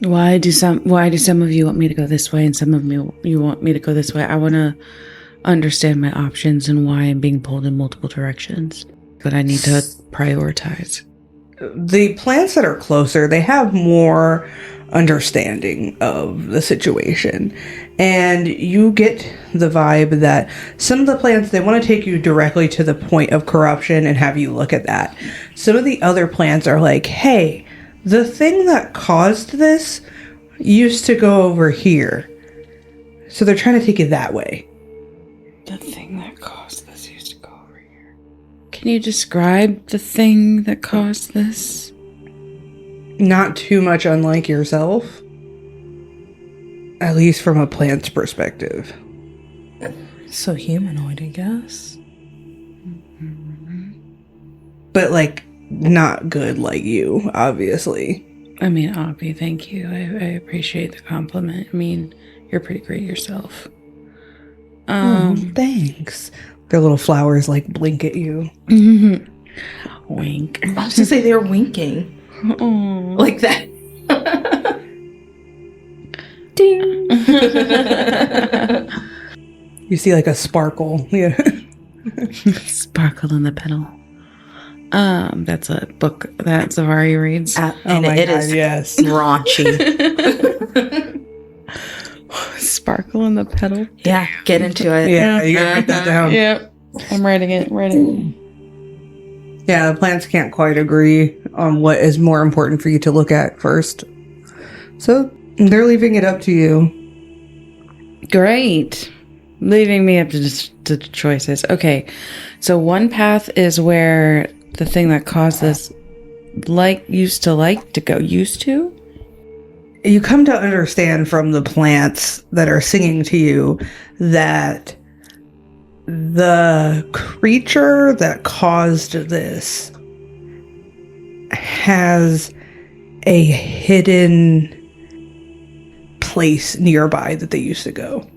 Why do some of you want me to go this way and some of you want me to go this way? I want to understand my options and why I'm being pulled in multiple directions. But I need to prioritize. the plants that are closer, they have more understanding of the situation. And you get the vibe that some of the plants, they want to take you directly to the point of corruption and have you look at that. Some of the other plants are like, hey, the thing that caused this used to go over here. So they're trying to take it that way. The thing that caused this used to go over here. Can you describe the thing that caused this? Not too much unlike yourself. At least from a plant's perspective. So humanoid, I guess. But, like, not good like you, obviously. I mean, Obby, thank you. I appreciate the compliment. I mean, you're pretty great yourself. Thanks. Their little flowers, like, blink at you. Wink. I was to say they were winking. Oh. Like that. Ding. You see, like, a sparkle. Yeah. Sparkle in the petal. That's a book that Zevari reads. And my it God, is yes. raunchy. Sparkle in the petal. Yeah, get into it. Yeah, you gotta write that down. Yep. I'm writing it. Yeah, the plants can't quite agree on what is more important for you to look at first. So, they're leaving it up to you. Great. Leaving me up to just to choices. Okay. So one path is where the thing that caused this used to go. You come to understand from the plants that are singing to you that the creature that caused this has a hidden place nearby that they used to go,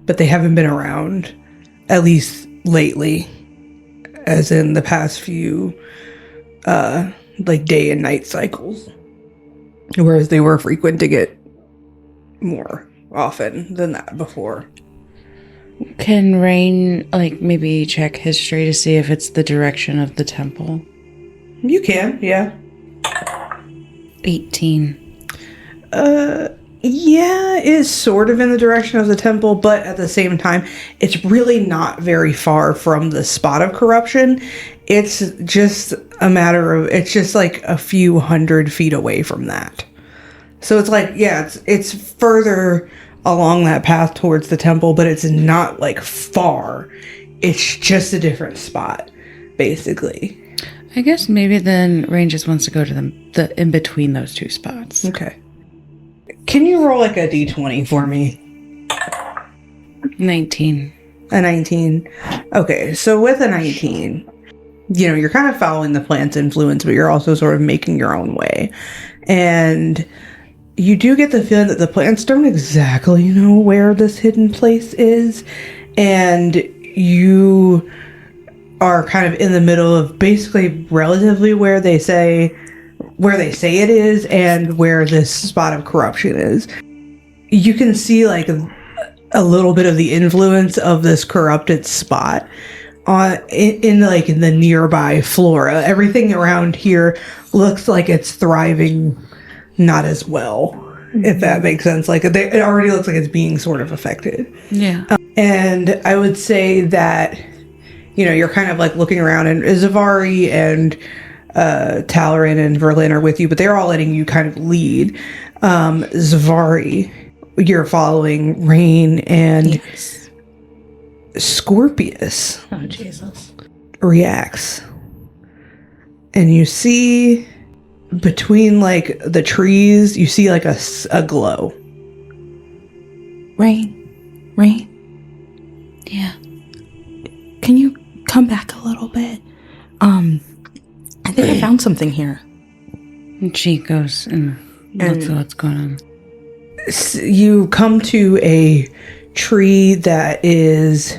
but they haven't been around, at least lately, as in the past few like day and night cycles, whereas they were frequenting it more often than that before. Can Rain maybe check history to see if it's the direction of the temple? You can, yeah. 18. Yeah, it is sort of in the direction of the temple, but at the same time, it's really not very far from the spot of corruption. It's just a matter of, it's just like a few 100 feet away from that. So it's like, yeah, it's further along that path towards the temple, but it's not like far. It's just a different spot, basically. I guess maybe then Rain just wants to go to the in between those two spots. Okay. Can you roll like a d20 for me? 19. A 19. Okay, so with a 19, you know, you're kind of following the plant's influence, but you're also sort of making your own way. And you do get the feeling that the plants don't exactly know where this hidden place is. And you are kind of in the middle of basically relatively where they say it is and where this spot of corruption is. You can see like a little bit of the influence of this corrupted spot in the nearby flora. Everything around here looks like it's thriving not as well, if that makes sense. Like it already looks like it's being sort of affected. Yeah. And I would say that, you know, you're kind of like looking around, and Zevari and Talarin and Verlin are with you, but they're all letting you kind of lead. Zevari, you're following Rain, and Yes. Scorpius Oh, Jesus. reacts. And you see between like the trees, you see like a glow. Rain. Yeah. Can you come back a little bit? I think I found something here. And she goes and looks at what's going on. You come to a tree that is,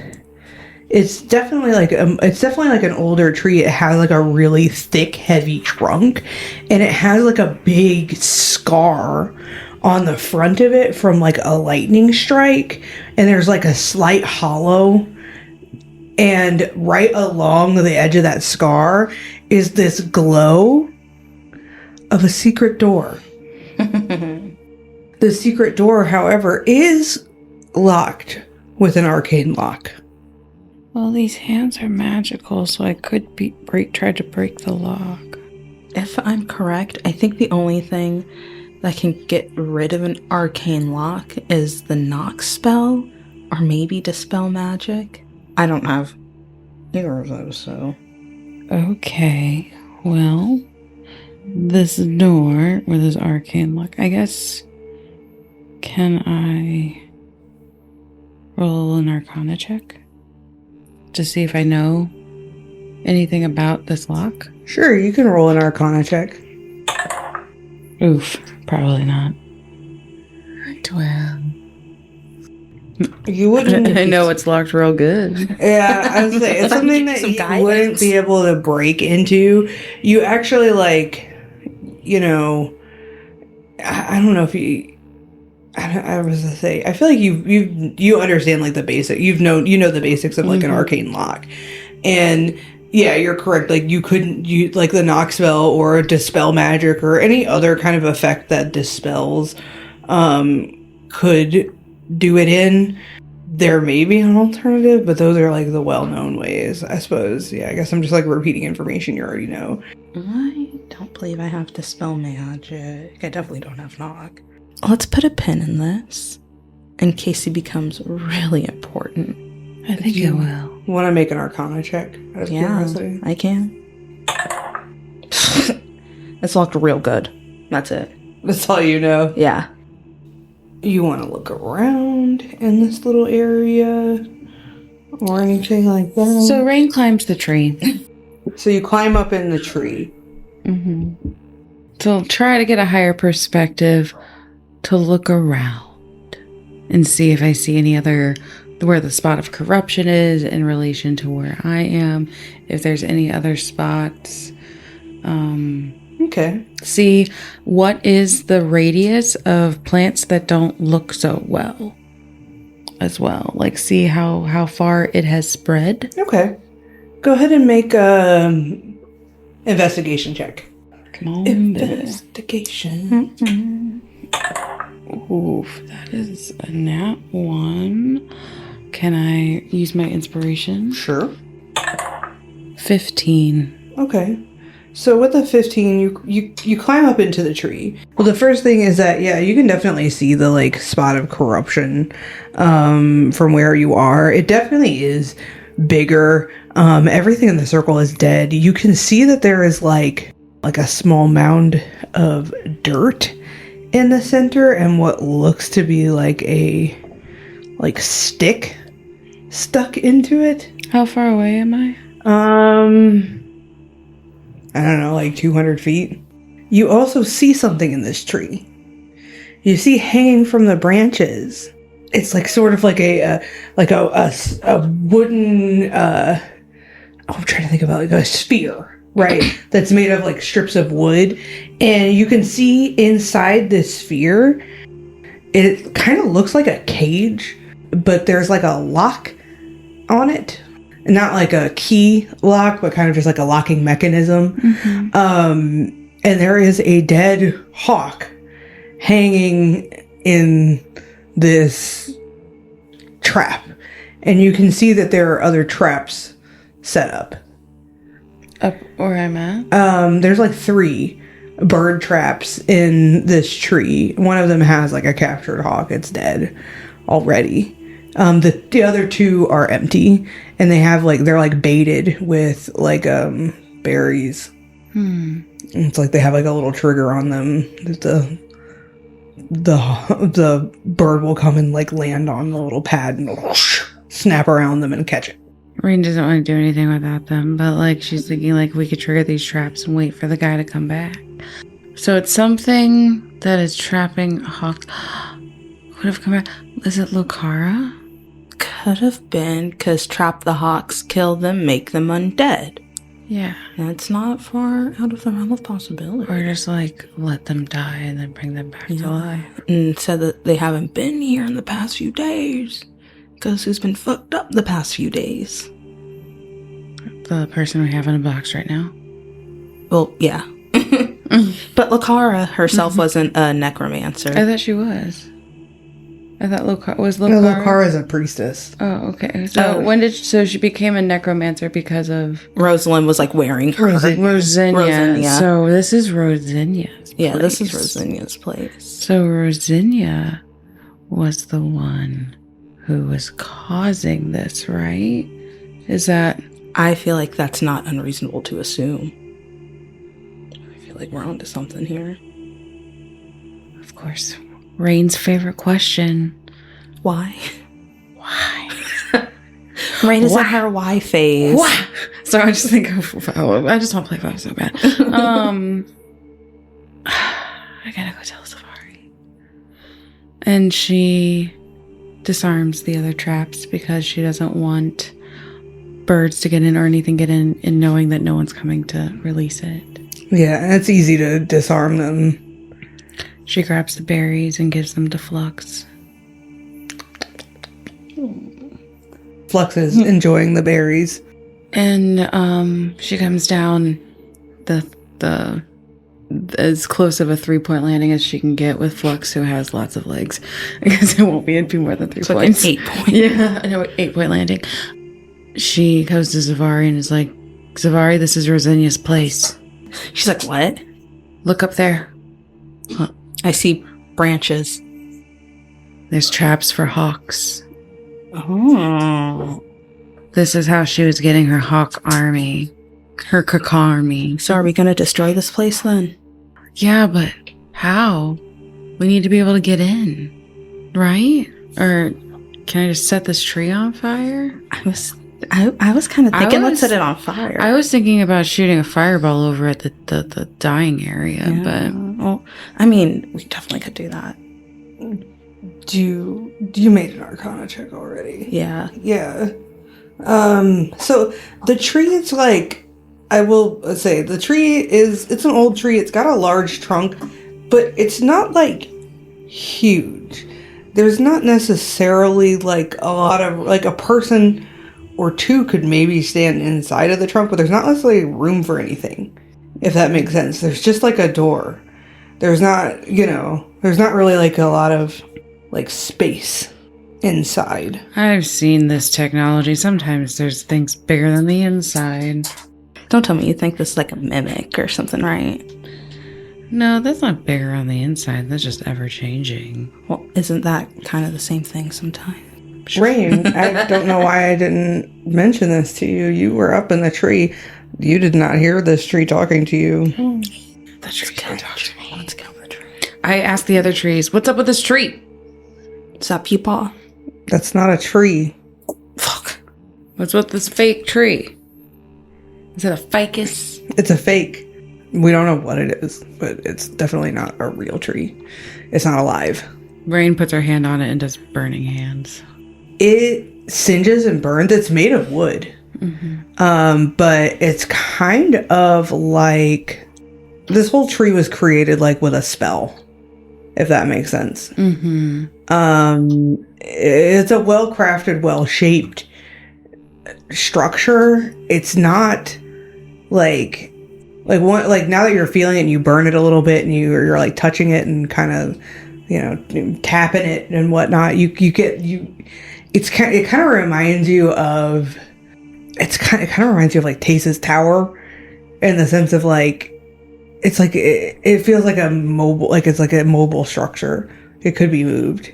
it's definitely like an older tree. It has like a really thick, heavy trunk, and it has like a big scar on the front of it from like a lightning strike, and there's like a slight hollow, and right along the edge of that scar is this glow of a secret door. The secret door, however, is locked with an arcane lock. Well, these hands are magical, so I could try to break the lock. If I'm correct, I think the only thing that can get rid of an arcane lock is the knock spell, or maybe dispel magic. I don't have either of those, so... Okay, well, this door with this arcane lock, I guess, can I roll an Arcana check to see if I know anything about this lock? Sure, you can roll an Arcana check. Oof, probably not. 12. You wouldn't. I know it's locked real good. Yeah, I was saying it's something that you wouldn't be able to break into. You actually I don't know if you. I was gonna say. I feel like you understand like the basic. You know the basics of like an arcane lock, and yeah, you're correct. Like you couldn't like the knock spell or dispel magic or any other kind of effect that dispels could do it in. There may be an alternative, but those are like the well-known ways, I suppose. Yeah, I guess I'm just like repeating information you already know. I don't believe I have dispel magic. I definitely don't have knock. Let's put a pin in this in case he becomes really important. I think it will. Want to make an Arcana check? Yeah, I can. It's locked real good. That's it. That's all you know. Yeah. You want to look around in this little area or anything like that? So Rain climbs the tree. So you climb up in the tree. Mm-hmm. So try to get a higher perspective to look around and see if I see any other, where the spot of corruption is in relation to where I am, if there's any other spots. Okay. See what is the radius of plants that don't look so well as well. Like see how far it has spread. Okay. Go ahead and make a investigation check. Come on, investigation. Oof, that is a nat 1. Can I use my inspiration? Sure. 15. Okay. So with the 15, you climb up into the tree. Well, the first thing is that, yeah, you can definitely see the, like, spot of corruption from where you are. It definitely is bigger. Everything in the circle is dead. You can see that there is, like a small mound of dirt in the center and what looks to be like a, stick stuck into it. How far away am I? I don't know, like 200 feet. You also see something in this tree. You see hanging from the branches. It's like sort of like a wooden. I'm trying to think about like a sphere, right? That's made of like strips of wood, and you can see inside this sphere. It kind of looks like a cage, but there's like a lock on it. Not like a key lock, but kind of just like a locking mechanism. Mm-hmm. And there is a dead hawk hanging in this trap. And you can see that there are other traps set up. Up where I'm at? There's like 3 bird traps in this tree. One of them has like a captured hawk. It's dead already. The other 2 are empty, and they have they're baited with berries. It's like they have like a little trigger on them that the bird will come and land on the little pad and snap around them and catch it. Rain doesn't want to do anything without them, but she's thinking we could trigger these traps and wait for the guy to come back. So it's something that is trapping hawks. Would have come back. Is it Lucara? Could have been, because trap the hawks, kill them, make them undead. Yeah. That's not far out of the realm of possibility. Or just let them die and then bring them back to life. And said that they haven't been here in the past few days. Because who's been fucked up the past few days? The person we have in a box right now. Well, yeah. But Lucara herself wasn't a necromancer. I thought she was. I thought was No, Lucara. Lucara is a priestess. Oh, okay. So she became a necromancer because of Rosalind was like wearing her. Rosinia. So this is Rosinia's place. Yeah, this is Rosinia's place. So Rosinia was the one who was causing this, right? Is that... I feel like that's not unreasonable to assume. I feel like we're onto something here. Of course. Rain's favorite question. Why? Why? Rain is in her why phase. Why? So I just think of... Oh, I just want to play 5 so bad. I gotta go tell Zevari. And she disarms the other traps because she doesn't want birds to get in or anything get in knowing that no one's coming to release it. Yeah, and it's easy to disarm them. She grabs the berries and gives them to Flux. Flux is enjoying the berries. And she comes down the as close of a 3-point landing as she can get with Flux, who has lots of legs. Because it'd be more than 3 points. Like 8 points. Yeah, I know, 8-point landing. She goes to Zevari and is like, Zevari, this is Rosinia's place. She's like, what? Look up there. Huh. I see branches. There's traps for hawks. Oh. This is how she was getting her hawk army. Her caca army. So are we going to destroy this place then? Yeah, but how? We need to be able to get in. Right? Or can I just set this tree on fire? I was kind of thinking, let's set it on fire. I was thinking about shooting a fireball over at the dying area, but... Well, I mean, we definitely could do that. You made an Arcana check already? Yeah. Yeah. So the tree is like, I will say, the tree it's an old tree. It's got a large trunk, but it's not like huge. There's not necessarily like a lot of, like a person or two could maybe stand inside of the trunk, but there's not necessarily room for anything, if that makes sense. There's just like a door. There's not, there's not really like a lot of like space inside. I've seen this technology. Sometimes there's things bigger than the inside. Don't tell me you think this is like a mimic or something, right? No, that's not bigger on the inside. That's just ever-changing. Well, isn't that kind of the same thing sometimes? Rain, I don't know why I didn't mention this to you. You were up in the tree. You did not hear this tree talking to you. The tree can't talk to me. Let's kill the tree. I asked the other trees, what's up with this tree? Is that peepaw? That's not a tree. Fuck. What's with this fake tree? Is it a ficus? It's a fake. We don't know what it is, but it's definitely not a real tree. It's not alive. Rain puts her hand on it and does burning hands. It singes and burns. It's made of wood. Mm-hmm. But it's kind of like this whole tree was created like with a spell, if that makes sense. Mm-hmm. It's a well-crafted, well-shaped structure. It's not like now that you're feeling it and you burn it a little bit and you're like touching it and kind of tapping it and whatnot, it kind of reminds you of like Tace's Tower, in the sense of like it's like it feels like a mobile structure. It could be moved.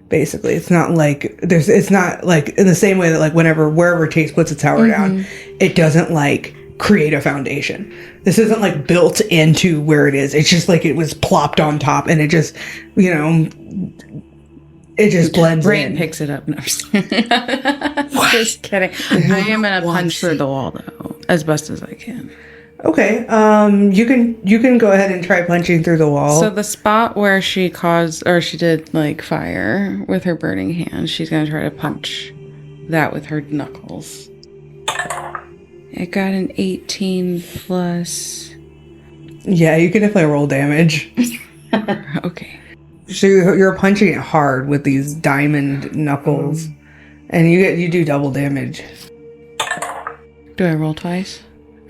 Basically, it's not like it's not like in the same way that like wherever Tace puts a tower down, it doesn't like create a foundation. This isn't like built into where it is. It's just like it was plopped on top and it just it just blends Rain in. picks it up. No, just kidding. I am gonna punch through the wall though, as best as I can. Okay. You can go ahead and try punching through the wall. So the spot where she did like fire with her burning hand, she's gonna try to punch that with her knuckles. It got an 18 plus. Yeah, you can definitely roll damage. Okay. So you're punching it hard with these diamond knuckles, and you do double damage. Do I roll twice?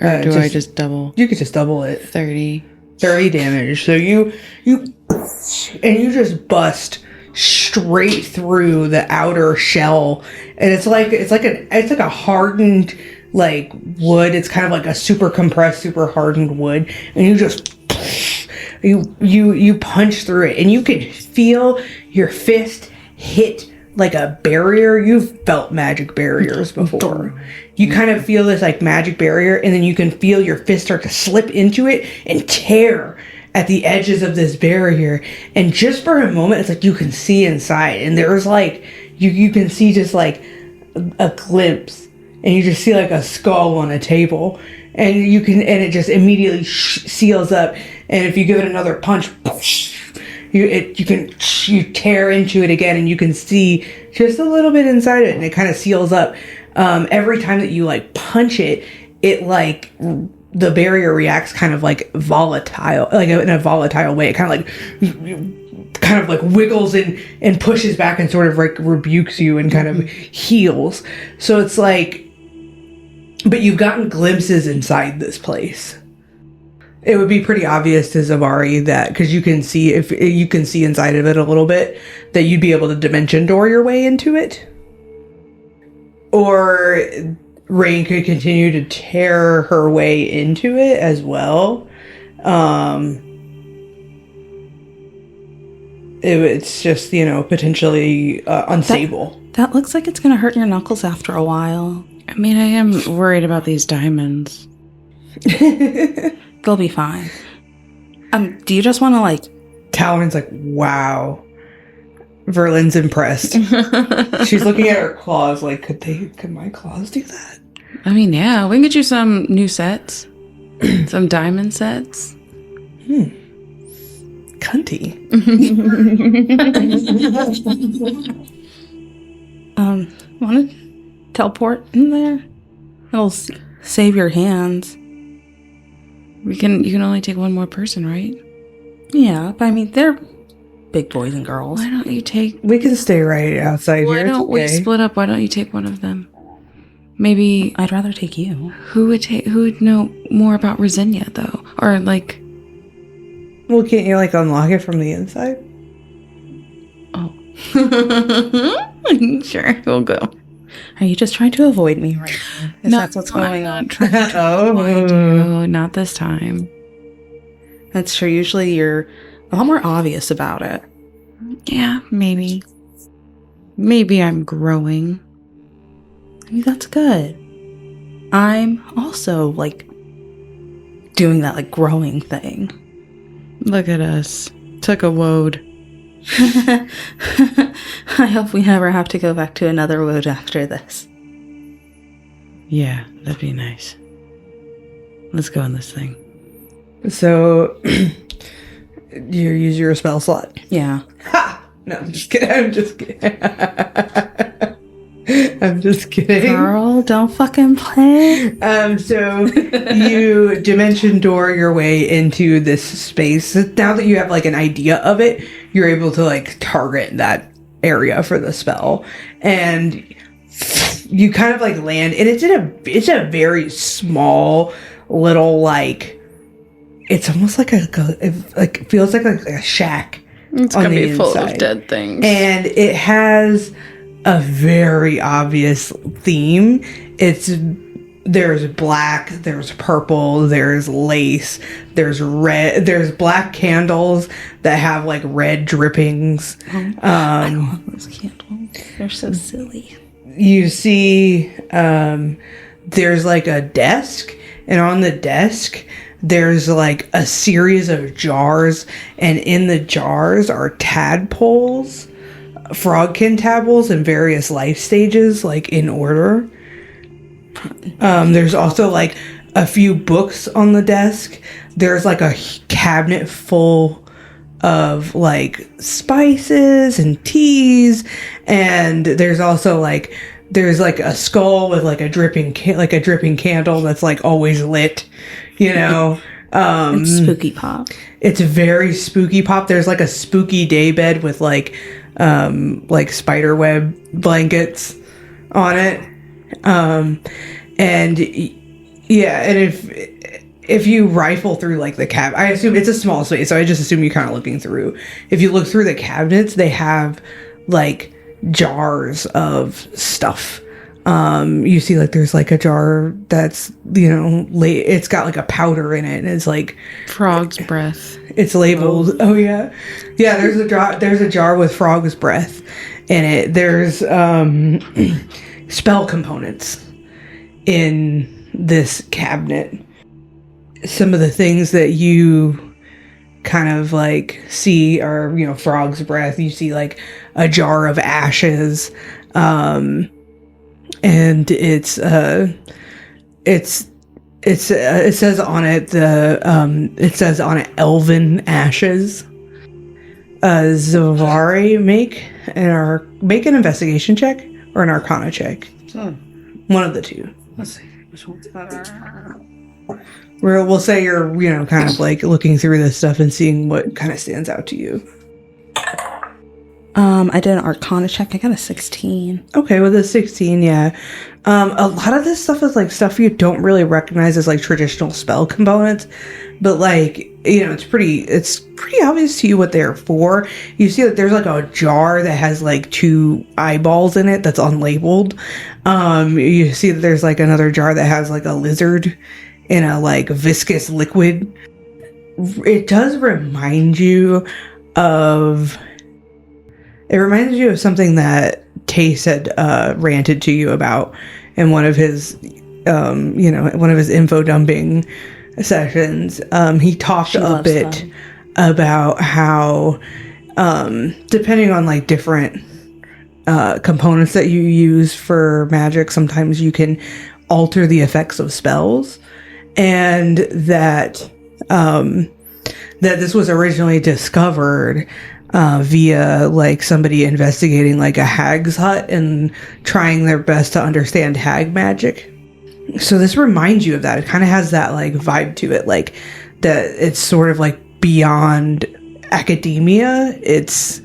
Or do I just double? You could just double it. 30. 30 damage. So you just bust straight through the outer shell, and it's like a hardened like wood. It's kind of like a super compressed, super hardened wood, and you just you punch through it, and you can feel your fist hit like a barrier. You've felt magic barriers before. You kind of feel this like magic barrier, and then you can feel your fist start to slip into it and tear at the edges of this barrier. And just for a moment, it's like you can see inside, and there's like you can see just like a glimpse, and you just see like a skull on a table, and it just immediately seals up. And if you give it another punch, you tear into it again, and you can see just a little bit inside it, and it kind of seals up. Every time that you like punch it, it like the barrier reacts kind of like volatile, like in a volatile way. It kind of like wiggles and pushes back and sort of like rebukes you and kind of heals. So it's like, but you've gotten glimpses inside this place. It would be pretty obvious to Zevari that, because you can see, if you can see inside of it a little bit, that you'd be able to dimension door your way into it. Or Rain could continue to tear her way into it as well. It's just, potentially unstable. That looks like it's going to hurt your knuckles after a while. I mean, I am worried about these diamonds. They'll be fine. Do you just want to like... Talon's like, wow. Verlin's impressed. She's looking at her claws like, could my claws do that? I mean, yeah, we can get you some new sets. Some diamond sets. Cunty. Want to teleport in there? It'll save your hands. You can only take one more person, right? Yeah, but I mean, they're big boys and girls. Why don't you take... We can stay right outside here. Why don't we split up? Why don't you take one of them? Maybe... I'd rather take you. Who would know more about Rosinia, though? Or, like... Well, can't you, like, unlock it from the inside? Oh. Sure, we'll go. Are you just trying to avoid me right now? That's what's going on? Oh, not this time. That's true. Usually you're a lot more obvious about it. Yeah, maybe. Maybe I'm growing. That's good. I'm also, like, doing that, like, growing thing. Look at us. Took a woad. I hope we never have to go back to another wood after this. Yeah, that'd be nice. Let's go in this thing. So, you use your spell slot? Yeah. Ha! No, I'm just kidding. I'm just kidding. Girl, don't fucking play. So you dimension door your way into this space. Now that you have like an idea of it, you're able to like target that area for the spell, and you kind of like land, and it's a very small little like, it's almost like it feels like a shack. It's gonna be full of dead things, and it has a very obvious theme. There's black, there's purple, there's lace, there's red, there's black candles that have like red drippings. I love those candles. They're so silly. You see, there's like a desk, and on the desk there's like a series of jars, and in the jars are tadpoles, frogkin tadpoles in various life stages, like in order. There's also like a few books on the desk. There's like a cabinet full of like spices and teas, and there's also like a skull with like a dripping candle that's like always lit, It's spooky pop. It's very spooky pop. There's like a spooky daybed with like spider web blankets on it. And if if you rifle through like the I assume it's a small space, so I just assume you're kind of looking through. If you look through the cabinets, they have like jars of stuff. You see like there's like a jar that's, you know, it's got like a powder in it, and it's like frog's breath. It's labeled. Oh yeah. There's a jar with frog's breath in it. There's spell components in this cabinet. Some of the things that you kind of like see are, you know, frog's breath. You see like a jar of ashes, and it says on it it says on it elven ashes. Zevari, make an investigation check or an arcana check. One of the two. Let's see which one's better. We'll say you're, you know, kind of like looking through this stuff and seeing what kind of stands out to you. I did an arcana check. I got a 16. Okay, with a 16, yeah. A lot of this stuff is like stuff you don't really recognize as like traditional spell components, but like, you know, it's pretty obvious to you what they're for. You see that there's like a jar that has like 2 eyeballs in it that's unlabeled. You see that there's like another jar that has like a lizard in a like viscous liquid. It does remind you of something that Tace had ranted to you about in one of his info dumping sessions. He talked a bit about how depending on like different components that you use for magic, sometimes you can alter the effects of spells, and that this was originally discovered via like somebody investigating like a hag's hut and trying their best to understand hag magic. So this reminds you of that. It kind of has that like vibe to it, like that it's sort of like beyond academia. It's,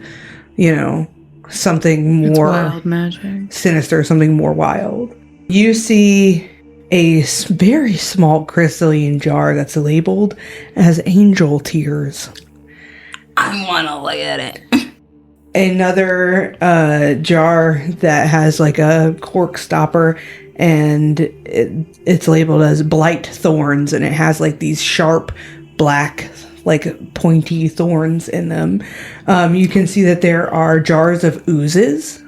you know, something more wild magic, sinister, something more wild. You see a very small crystalline jar that's labeled as angel tears. I want to look at it. Another jar that has like a cork stopper, and it's labeled as blight thorns, and it has like these sharp black like pointy thorns in them. You can see that there are jars of oozes.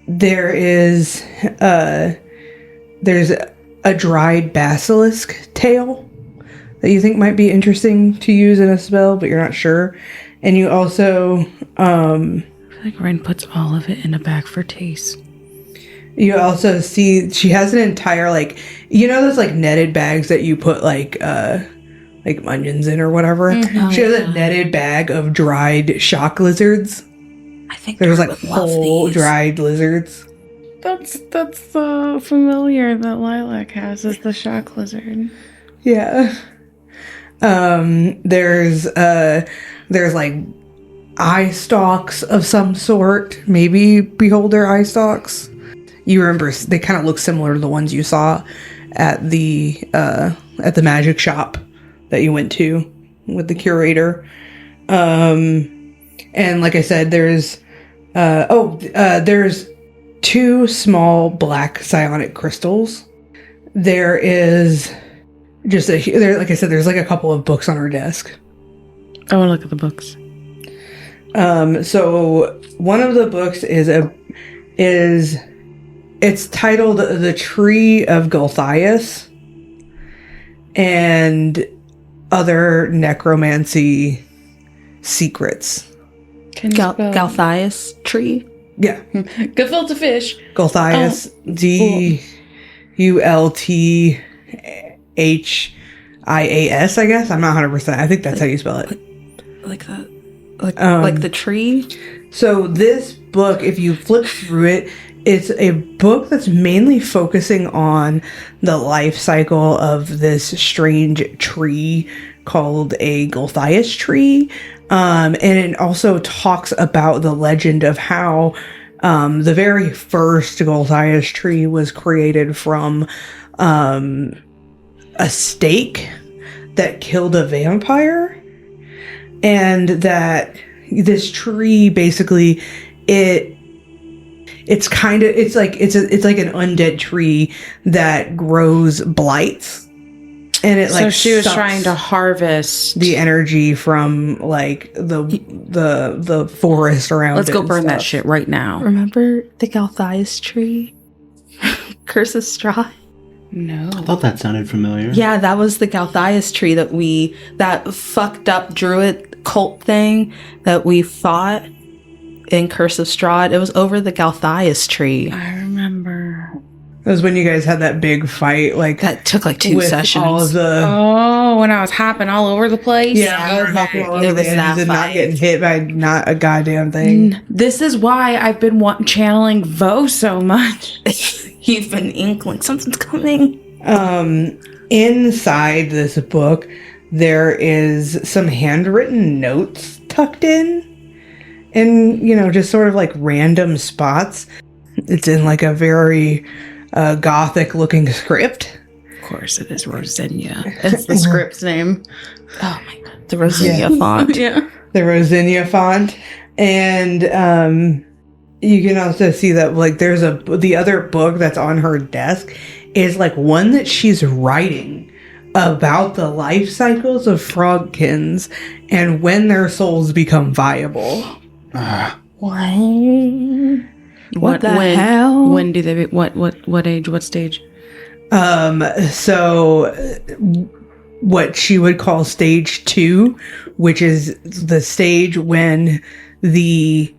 There's a dried basilisk tail that you think might be interesting to use in a spell, but you're not sure. And you also I feel like Ren puts all of it in a bag for Taste. You also see she has an entire, like, you know those like netted bags that you put like onions in or whatever. Mm-hmm. She has a netted bag of dried shock lizards. I think there's like whole dried lizards. That's familiar that Lilac has, is the shock lizard. Yeah. There's like eye stalks of some sort, maybe beholder eye stalks. You remember they kind of look similar to the ones you saw at the magic shop that you went to with the curator. And like I said, there's 2 small black psionic crystals. There is just like I said, there's like a couple of books on her desk. I want to look at the books. So one of the books it's titled The Tree of Gulthias and Other Necromancy Secrets. Gulthias tree? Yeah. Gefilte fish. Gulthias. Gulthias, I guess. I'm not 100%. I think that's how you spell it. Like the tree? So this book, if you flip through it, it's a book that's mainly focusing on the life cycle of this strange tree called a Gulthias tree. And it also talks about the legend of how the very first Gulthias tree was created from a stake that killed a vampire, and that this tree basically it's like an undead tree that grows blights, and it So she was sucks trying to harvest the energy from like the forest around. Let's it go and burn that stuff. shit right now. Remember the Galthias tree? Curse of Straw? No. I thought that sounded familiar. Yeah, that was the Galthias tree that fucked up druid cult thing that we fought in Curse of Strahd. It was over the Galthias tree. I remember. It was when you guys had that big fight, like That took like 2 with sessions. all of the Oh, when I was hopping all over the place. I was hopping all over it the was edges that and not fight. getting hit by not a goddamn thing. This is why I've been channeling Vo so much. You've been inkling something's coming. Inside this book, there is some handwritten notes tucked in, and just sort of like random spots. It's in like a very gothic looking script. Of course, it is Rosenia. It's the script's name. Oh my god, the Rosenia font. Yeah. The Rosenia font, and you can also see that like there's the other book that's on her desk is like one that she's writing about the life cycles of frogkins and when their souls become viable. What the hell? When do they? What age? What stage? So what she would call stage 2, which is the stage when the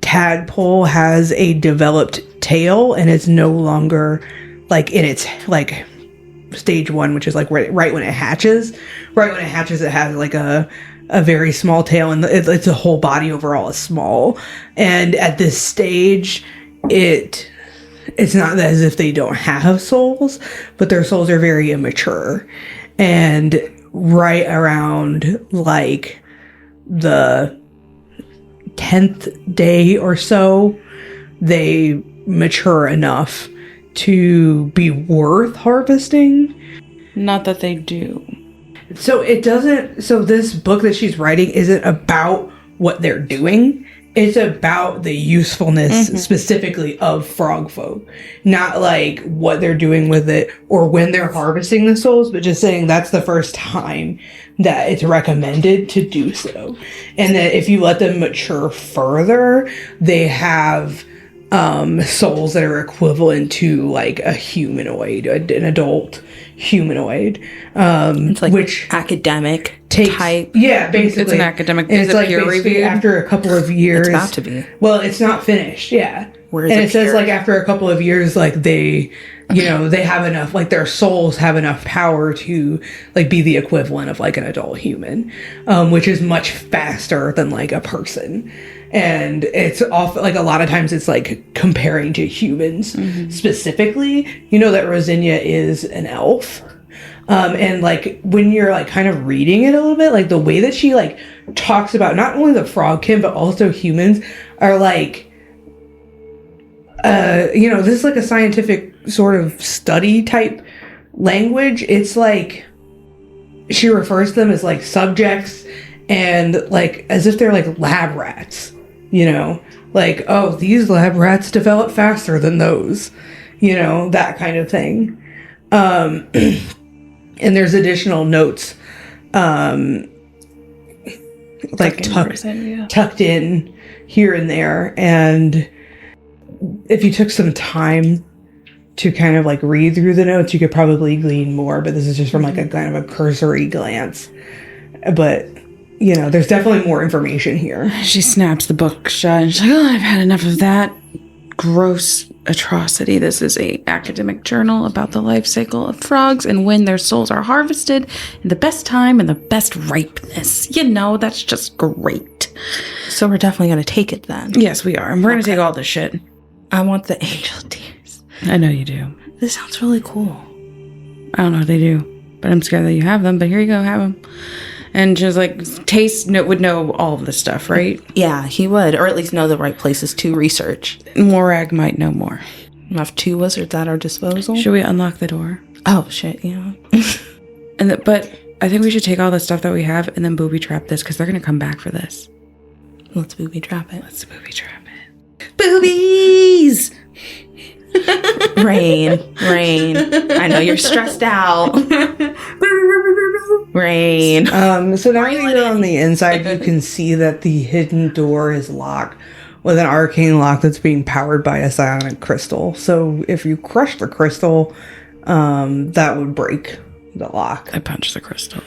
tadpole has a developed tail and it's no longer like in its like stage 1, which is like right when it hatches. Right when it hatches, it has like a very small tail, and its whole body overall is small. And at this stage, it's not as if they don't have souls, but their souls are very immature. And right around like the 10th day or so, they mature enough to be worth harvesting. Not that they do. So this book that she's writing isn't about what they're doing. It's about the usefulness specifically of frogfolk, not like what they're doing with it or when they're harvesting the souls, but just saying that's the first time that it's recommended to do so. And that if you let them mature further, they have souls that are equivalent to like a humanoid, an adult humanoid. It's like which academic takes type. Yeah, basically. It's an academic. And Is it's it like peer basically reviewed? after a couple of years. It's about to be. Well, it's not finished. Yeah. Where is and it it says peer? like after a couple of years, like they have enough, like their souls have enough power to like be the equivalent of like an adult human, which is much faster than like a person. And it's often like a lot of times it's like comparing to humans specifically. You know that Rosenia is an elf. And like when you're like kind of reading it a little bit, like the way that she like talks about not only the frogkin but also humans are like, this is like a scientific sort of study type language. It's like she refers to them as like subjects and like as if they're like lab rats, like, oh, these lab rats develop faster than those, that kind of thing. And there's additional notes, like tucked in here and there. And if you took some time to kind of like read through the notes, you could probably glean more, but this is just from like a kind of a cursory glance. But, there's definitely more information here. She snaps the book shut and she's like, oh, I've had enough of that gross atrocity. This is a academic journal about the life cycle of frogs and when their souls are harvested in the best time and the best ripeness. That's just great. So we're definitely going to take it then. Yes, we are. And we're going to take all this shit. I want the angel tears. I know you do. This sounds really cool. I don't know what they do, but I'm scared that you have them. But here you go, have them. And just like would know all of this stuff, right? Yeah, he would, or at least know the right places to research. Morag might know more. We have 2 wizards at our disposal. Should we unlock the door? Oh shit, yeah. But I think we should take all the stuff that we have and then booby trap this because they're going to come back for this. Let's booby trap it. Let's booby trap it. Boobies! Rain. I know you're stressed out. Rain. So now that you're on the inside, you can see that the hidden door is locked with an arcane lock that's being powered by a psionic crystal. So if you crush the crystal, that would break the lock. I punched the crystal.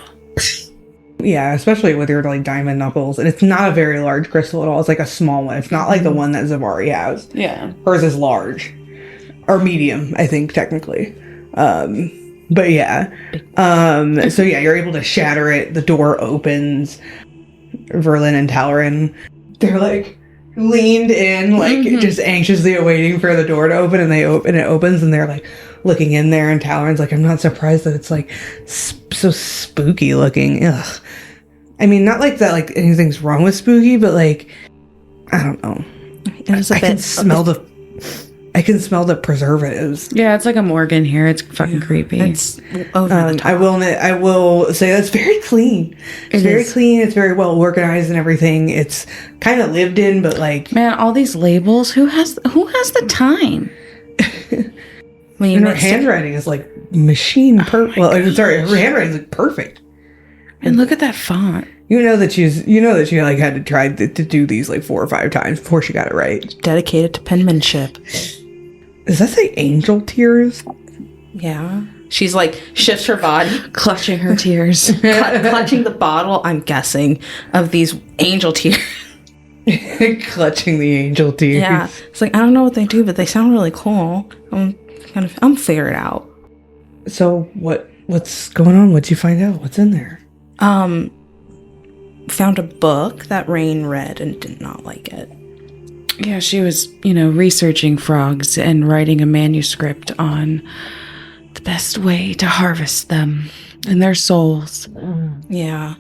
Yeah, especially with your like diamond knuckles. And it's not a very large crystal at all. It's like a small one. It's not like the one that Zevari has. Yeah. Hers is large. Or medium, I think, technically. But yeah. So yeah, you're able to shatter it. The door opens. Verlin and Talarin, they're like leaned in, like just anxiously awaiting for the door to open, and it opens, and they're like looking in there, and Talarin's like, I'm not surprised that it's like so spooky looking. Ugh. I mean, not like that like anything's wrong with spooky, but like, I don't know. I can smell the preservatives. Yeah, it's like a Morgan here. It's fucking creepy. It's over the top. I will say that's very clean. It's very clean. It's very well organized and everything. It's kind of lived in, but like, man, all these labels. Who has the time? When you and her handwriting is like machine perfect. Well, I'm sorry, her handwriting is like perfect. And look at that font. You know that she like had to try to do these like 4 or 5 times before she got it right. Dedicated to penmanship. Does that say angel tears? Yeah. She's like, shifts her body. Clutching her tears. Clutching the bottle, I'm guessing, of these angel tears. Clutching the angel tears. Yeah. It's like, I don't know what they do, but they sound really cool. I'm figure it out. So what's going on? What'd you find out? What's in there? Found a book that Rain read and did not like it. Yeah, she was, researching frogs and writing a manuscript on the best way to harvest them and their souls. Yeah.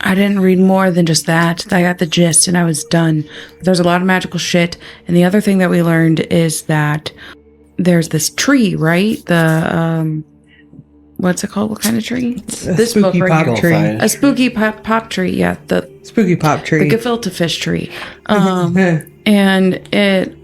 I didn't read more than just that. I got the gist and I was done. There's a lot of magical shit. And the other thing that we learned is that there's this tree, right? The, what's it called? What kind of tree? This spooky book, right? Pop tree. A spooky pop tree. Yeah, the spooky pop tree. The gefilte fish tree. And it.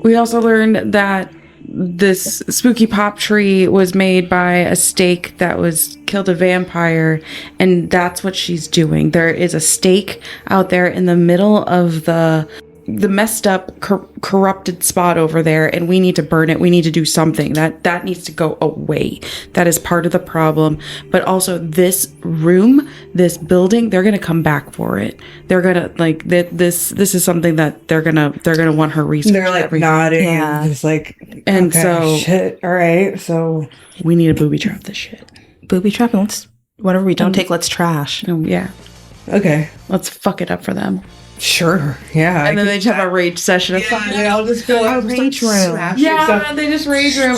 We also learned that this spooky pop tree was made by a stake that was killed a vampire, and that's what she's doing. There is a stake out there in the middle of the messed up corrupted spot over there, and we need to burn it. We need to do something. That needs to go away. That is part of the problem. But also this room, this building, they're gonna come back for it. They're gonna like this is something that they're gonna want her research. They're like nodding. Yeah. It's like, and okay, so shit. All right, so we need to booby trap this shit. Booby trap, and whatever we don't take, let's trash. Oh yeah. Okay. Let's fuck it up for them. Sure. Yeah. And then they just have a rage session of fun. Yeah, I'll just go out rage room. Yeah, they just rage room.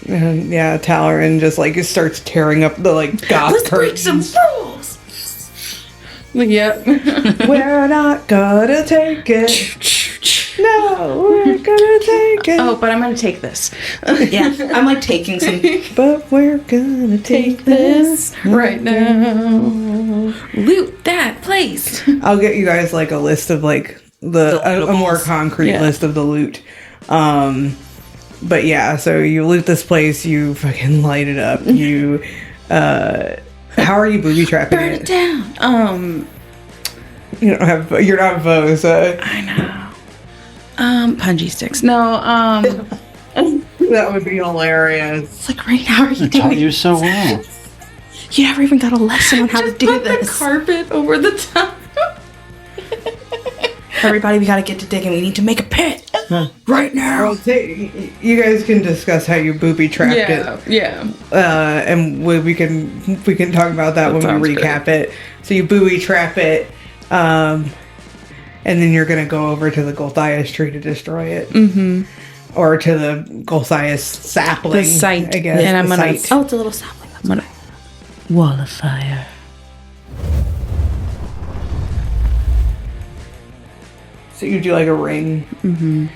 And yeah, Talarin just like starts tearing up the like goth curtains. Let's break some rules. Yep. We're not gonna take it. No, we're gonna take it. Oh, but I'm gonna take this. Yeah, I'm like taking some. But we're gonna take this right now. Loot that place. I'll get you guys like a list of like a more concrete list of the loot. But yeah, so you loot this place, you fucking light it up. You how are you booby trapping Burn it down. You're not Vos. I know. Punji sticks. No, that would be hilarious. It's like, right, how are you doing? Taught you so well. You never even got a lesson on how to do put this. The carpet over the top. Everybody, we gotta get to digging. We need to make a pit right now. Well, you guys can discuss how you booby trapped it. Yeah. And we can talk about that when we recap it. So you booby trap it, and then you're gonna go over to the Golthias tree to destroy it. Mm-hmm. Or to the Golthias sapling. The site. I guess. And I'm gonna. Site. Oh, it's a little sapling. I'm gonna wall of fire. So you do like a ring. Mm-hmm.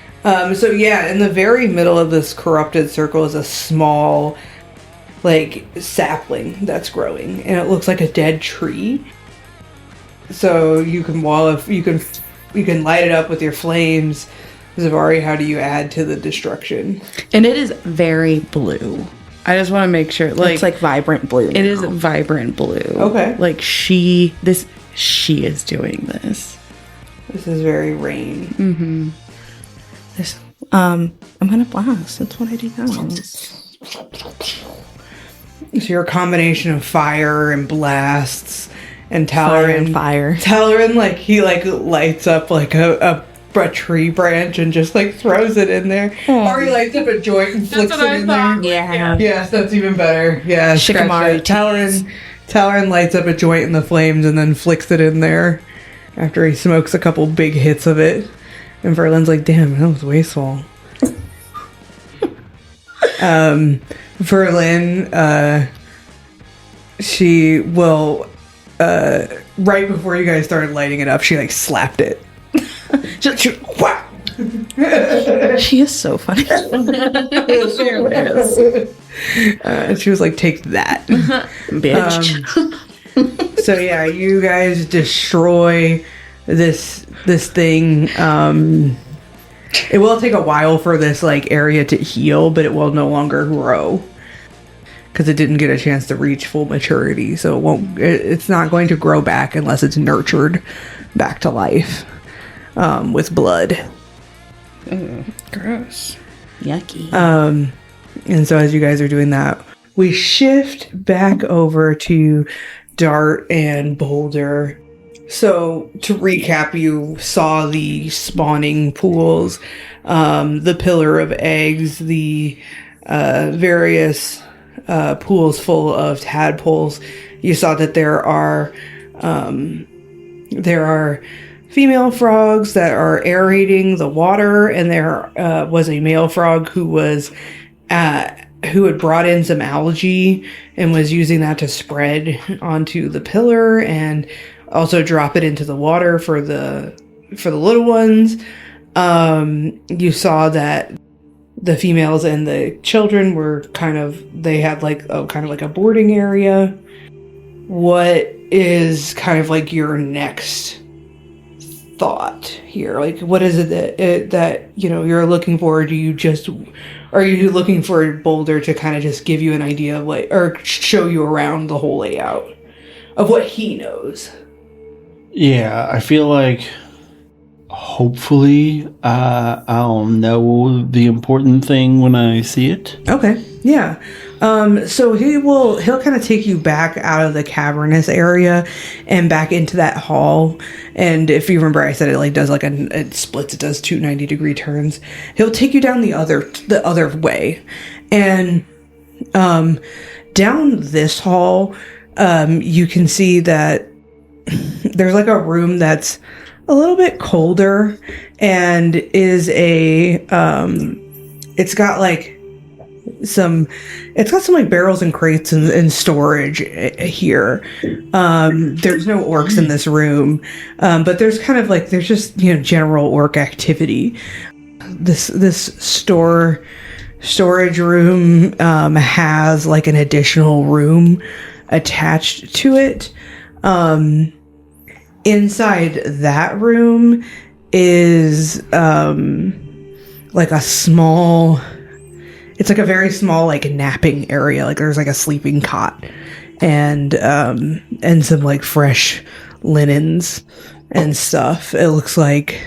So yeah, in the very middle of this corrupted circle is a small like sapling that's growing, and it looks like a dead tree. So you can light it up with your flames. Zevari, how do you add to the destruction? And it is very blue. I just want to make sure, like, It's like vibrant blue. it is vibrant blue. Okay. Like she is doing this. This is very rain. Mm-hmm. This, I'm gonna blast. That's what I do now. So you're a combination of fire and blasts, and Fire and Talaran. fire. Talaran, like, he like lights up like a tree branch and just like throws it in there. Or he lights up a joint and flicks it in there. Yeah. Yes, that's even better. Yeah, Shikimari Talaran lights up a joint in the flames and then flicks it in there after he smokes a couple big hits of it. And Verlin's like, damn, that was wasteful. Verlin, she will, right before you guys started lighting it up, she like slapped it. Whack! She is so funny. And she was like, take that. Bitch. So yeah, you guys destroy this thing. It will take a while for this like area to heal, but it will no longer grow because it didn't get a chance to reach full maturity. So it won't. It's not going to grow back unless it's nurtured back to life with blood. Gross. Yucky. And so as you guys are doing that, we shift back over to Dart and Boulder. So to recap, you saw the spawning pools, the pillar of eggs, the various pools full of tadpoles. You saw that there are female frogs that are aerating the water, and there was a male frog who had brought in some algae and was using that to spread onto the pillar and also drop it into the water for the little ones. You saw that the females and the children were they had like a boarding area. What is kind of like your next thought here? Like, what is it that you're looking for? Are you looking for Boulder to kind of just give you an idea of like, or show you around the whole layout of what he knows? Yeah, I feel like hopefully I'll know the important thing when I see it. Okay, yeah. So he'll kind of take you back out of the cavernous area and back into that hall. And if you remember, I said it like does like it splits. It does 2 90-degree turns. He'll take you down the other way, and down this hall, you can see that there's like a room that's a little bit colder and is it's got some like barrels and crates and storage here. There's no orcs in this room, but there's kind of like, there's just, general orc activity. This storage room has like an additional room attached to it. Inside that room is like a small, it's like a very small like napping area. Like there's like a sleeping cot and some like fresh linens and stuff. It looks like,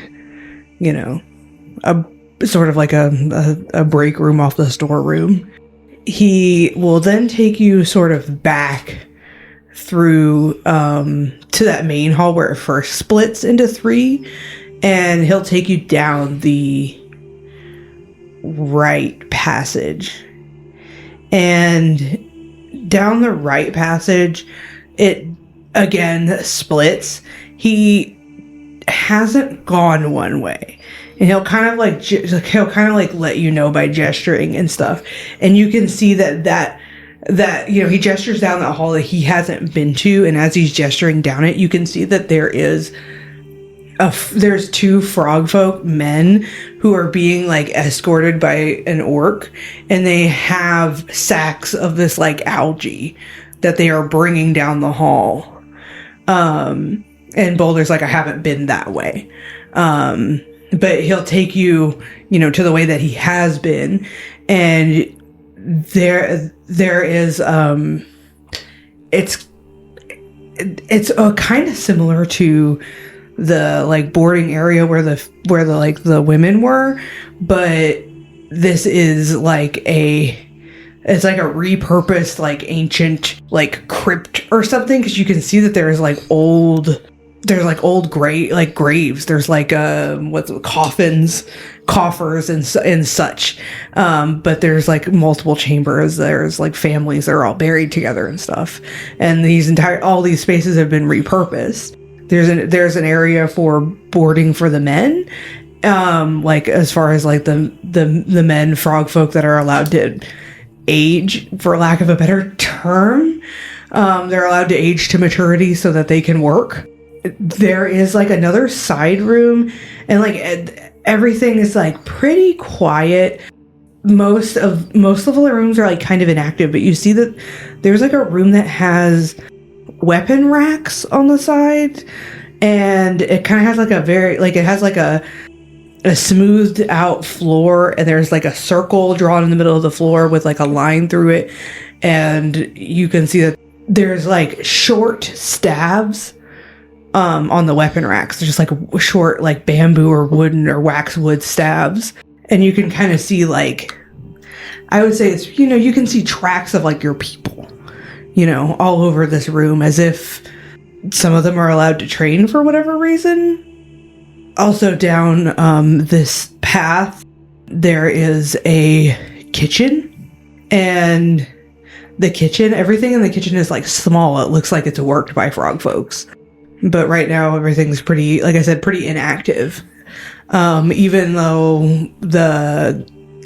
a sort of like a break room off the storeroom. He will then take you sort of back through to that main hall where it first splits into 3, and he'll take you down the right passage. And down the right passage, it again splits. He hasn't gone one way, and he'll kind of like let you know by gesturing and stuff. And you can see that he gestures down that hall that he hasn't been to, and as he's gesturing down it, you can see that there is there's two Frogfolk men who are being like escorted by an orc, and they have sacks of this like algae that they are bringing down the hall. And Boulder's like, I haven't been that way. But he'll take you, to the way that he has been. And there is, it's kind of similar to the like boarding area where the women were, but this is like it's like a repurposed like ancient like crypt or something, because you can see that there's old graves. There's like coffins, coffers and such, but there's like multiple chambers. There's like families that are all buried together and stuff, and all these spaces have been repurposed. There's an area for boarding for the men, like as far as like the men Frogfolk that are allowed to age, for lack of a better term. They're allowed to age to maturity so that they can work. There is like another side room, and like everything is like pretty quiet. Most of the rooms are like kind of inactive, but you see that there's like a room that has weapon racks on the side, and it kind of has like it has like a smoothed out floor, and there's like a circle drawn in the middle of the floor with like a line through it, and you can see that there's like short stabs on the weapon racks. There's just like short like bamboo or wooden or waxwood stabs, and you can kind of see like, I would say it's, you can see tracks of like your people all over this room, as if some of them are allowed to train for whatever reason. Also down this path, there is a kitchen, and everything in the kitchen is like small. It looks like it's worked by Frogfolks, but right now everything's pretty, like I said, pretty inactive. Even though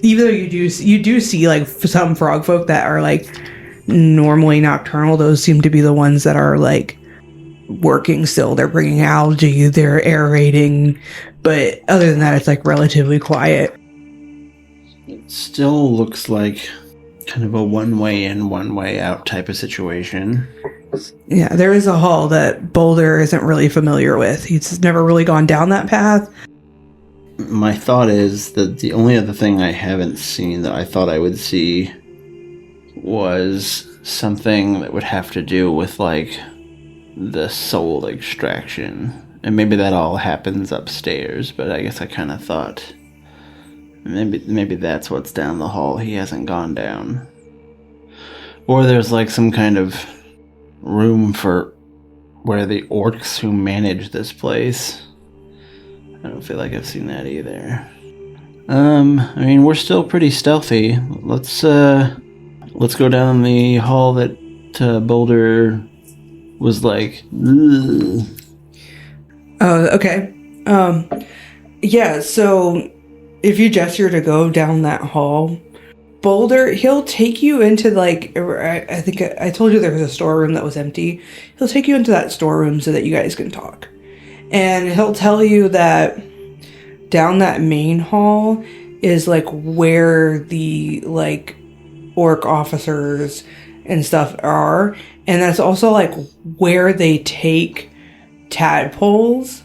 you do see like some Frogfolk that are like normally nocturnal, those seem to be the ones that are like working still. They're bringing algae, they're aerating, but other than that, it's like relatively quiet. It still looks like kind of a one way in, one way out type of situation. Yeah, there is a hall that Boulder isn't really familiar with. He's never really gone down that path. My thought is that the only other thing I haven't seen that I thought I would see was something that would have to do with like the soul extraction, and maybe that all happens upstairs, but I guess I kind of thought maybe that's what's down the hall he hasn't gone down, or there's like some kind of room for where the orcs who manage this place. I don't feel like I've seen that either. I mean, we're still pretty stealthy. Let's go down the hall that Boulder was like, ugh. Oh, okay. Yeah, so if you gesture to go down that hall, Boulder, he'll take you into like, I think I told you there was a storeroom that was empty. He'll take you into that storeroom so that you guys can talk. And he'll tell you that down that main hall is like where the like orc officers and stuff are, and that's also like where they take tadpoles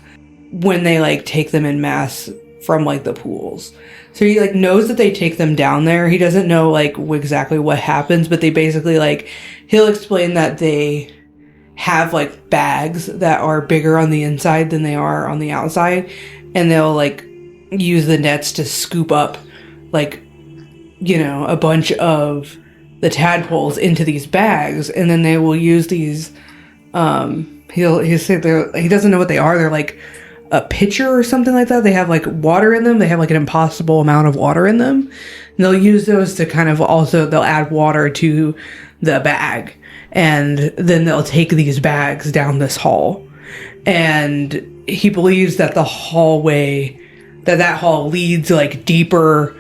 when they like take them in mass from like the pools. So he like knows that they take them down there. He doesn't know like exactly what happens, but they basically like, he'll explain that they have like bags that are bigger on the inside than they are on the outside, and they'll like use the nets to scoop up like, a bunch of the tadpoles into these bags, and then they will use these he'll say he doesn't know what they are. They're like a pitcher or something like that. They have like water in them. They have like an impossible amount of water in them, and they'll use those to kind of also, they'll add water to the bag, and then they'll take these bags down this hall. And he believes that the hallway, that hall leads like deeper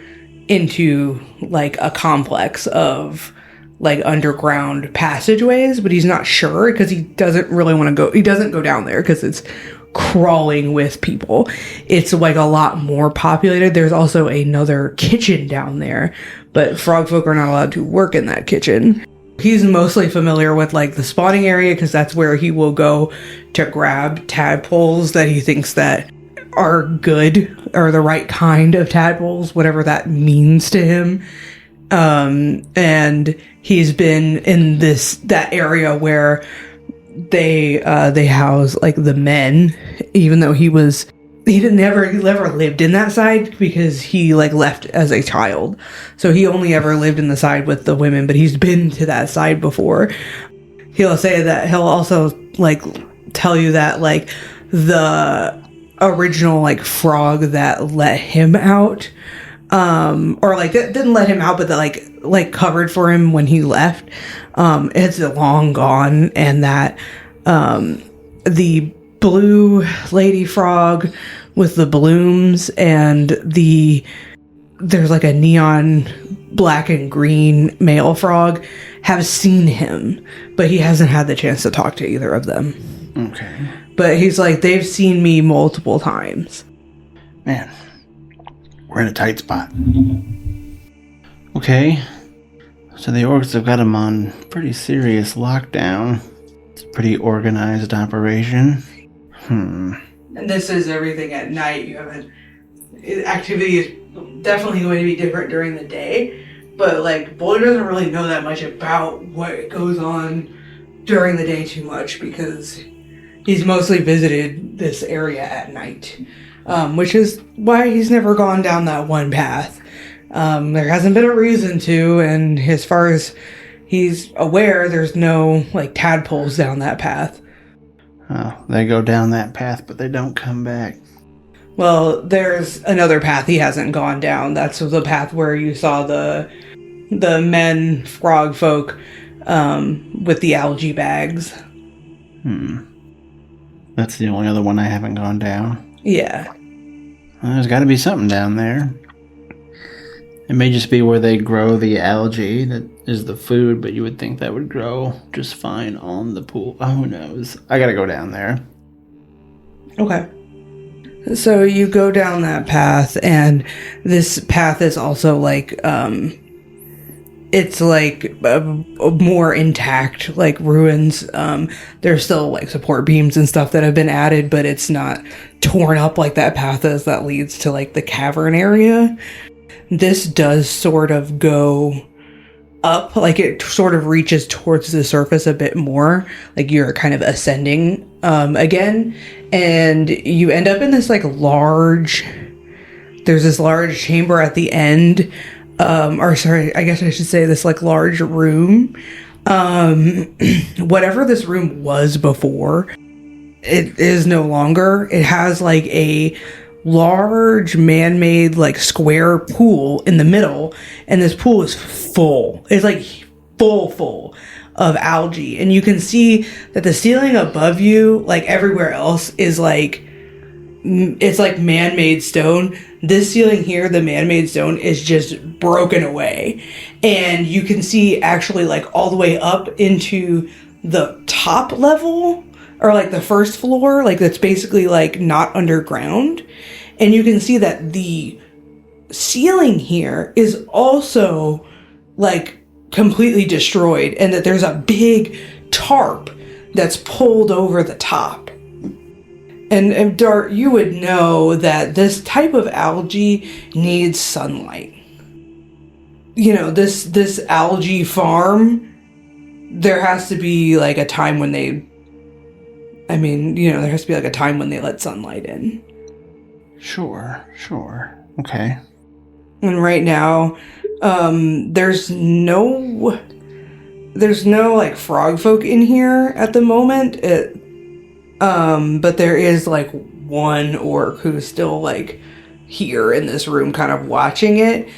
into like a complex of like underground passageways, but he's not sure because he doesn't really want to go. He doesn't go down there because it's crawling with people. It's like a lot more populated. There's also another kitchen down there, but Frogfolk are not allowed to work in that kitchen. He's mostly familiar with like the spawning area because that's where he will go to grab tadpoles that he thinks that are good or the right kind of tadpoles, whatever that means to him. And he's been in that area where they house like the men, even though he never lived in that side because he like left as a child. So he only ever lived in the side with the women, but he's been to that side before. He'll say that he'll also like tell you that like the original like frog that let him out, or like that didn't let him out, but that like covered for him when he left, it's long gone, and that the blue lady frog with the blooms and there's like a neon black and green male frog have seen him, but he hasn't had the chance to talk to either of them. Okay. But he's like, they've seen me multiple times. Man, we're in a tight spot. Okay. So the orcs have got him on pretty serious lockdown. It's a pretty organized operation. And this is everything at night. You haven't... Activity is definitely going to be different during the day. But, like, Boulder doesn't really know that much about what goes on during the day too much because he's mostly visited this area at night. Which is why he's never gone down that one path. There hasn't been a reason to, and as far as he's aware, there's no, like, tadpoles down that path. Oh, they go down that path, but they don't come back. Well, there's another path he hasn't gone down. That's the path where you saw the men frog folk with the algae bags. That's the only other one I haven't gone down. Yeah. Well, there's got to be something down there. It may just be where they grow the algae that is the food, but you would think that would grow just fine on the pool. Oh, who knows? I gotta go down there. Okay. So you go down that path, and this path is also like, it's like more intact, like ruins. There's still like support beams and stuff that have been added, but it's not torn up like that path is that leads to like the cavern area. This does sort of go up, like it sort of reaches towards the surface a bit more, like you're kind of ascending again, and you end up in this like there's this large chamber at the end, or sorry, I guess I should say this like large room. Whatever this room was before, it is no longer. It has like a large man-made like square pool in the middle, and this pool is full. It's like full of algae, and you can see that the ceiling above you, like everywhere else, is like it's like man-made stone. This ceiling here, the man-made stone, is just broken away, and you can see actually like all the way up into the top level, or like the first floor, like that's basically like not underground. And you can see that the ceiling here is also like completely destroyed, and that there's a big tarp that's pulled over the top. And Dart, you would know that this type of algae needs sunlight. You know, this algae farm, there has to be like a time when there has to be like a time when they let sunlight in. Sure. Okay. And right now, there's no like frog folk in here at the moment. But there is like one orc who's still like here in this room kind of watching it.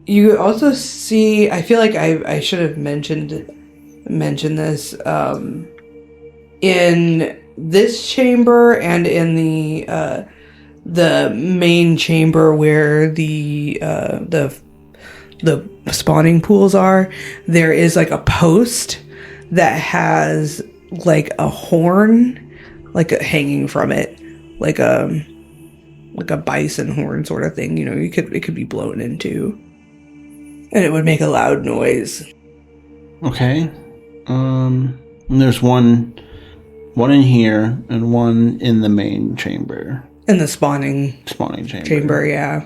You also see, I feel like I should have mentioned this, in this chamber and in the main chamber where the spawning pools are, there is like a post that has like a horn hanging from it, like a bison horn sort of thing. It could be blown into, and it would make a loud noise. Okay. And there's one in here and one in the main chamber. In the spawning chamber, yeah.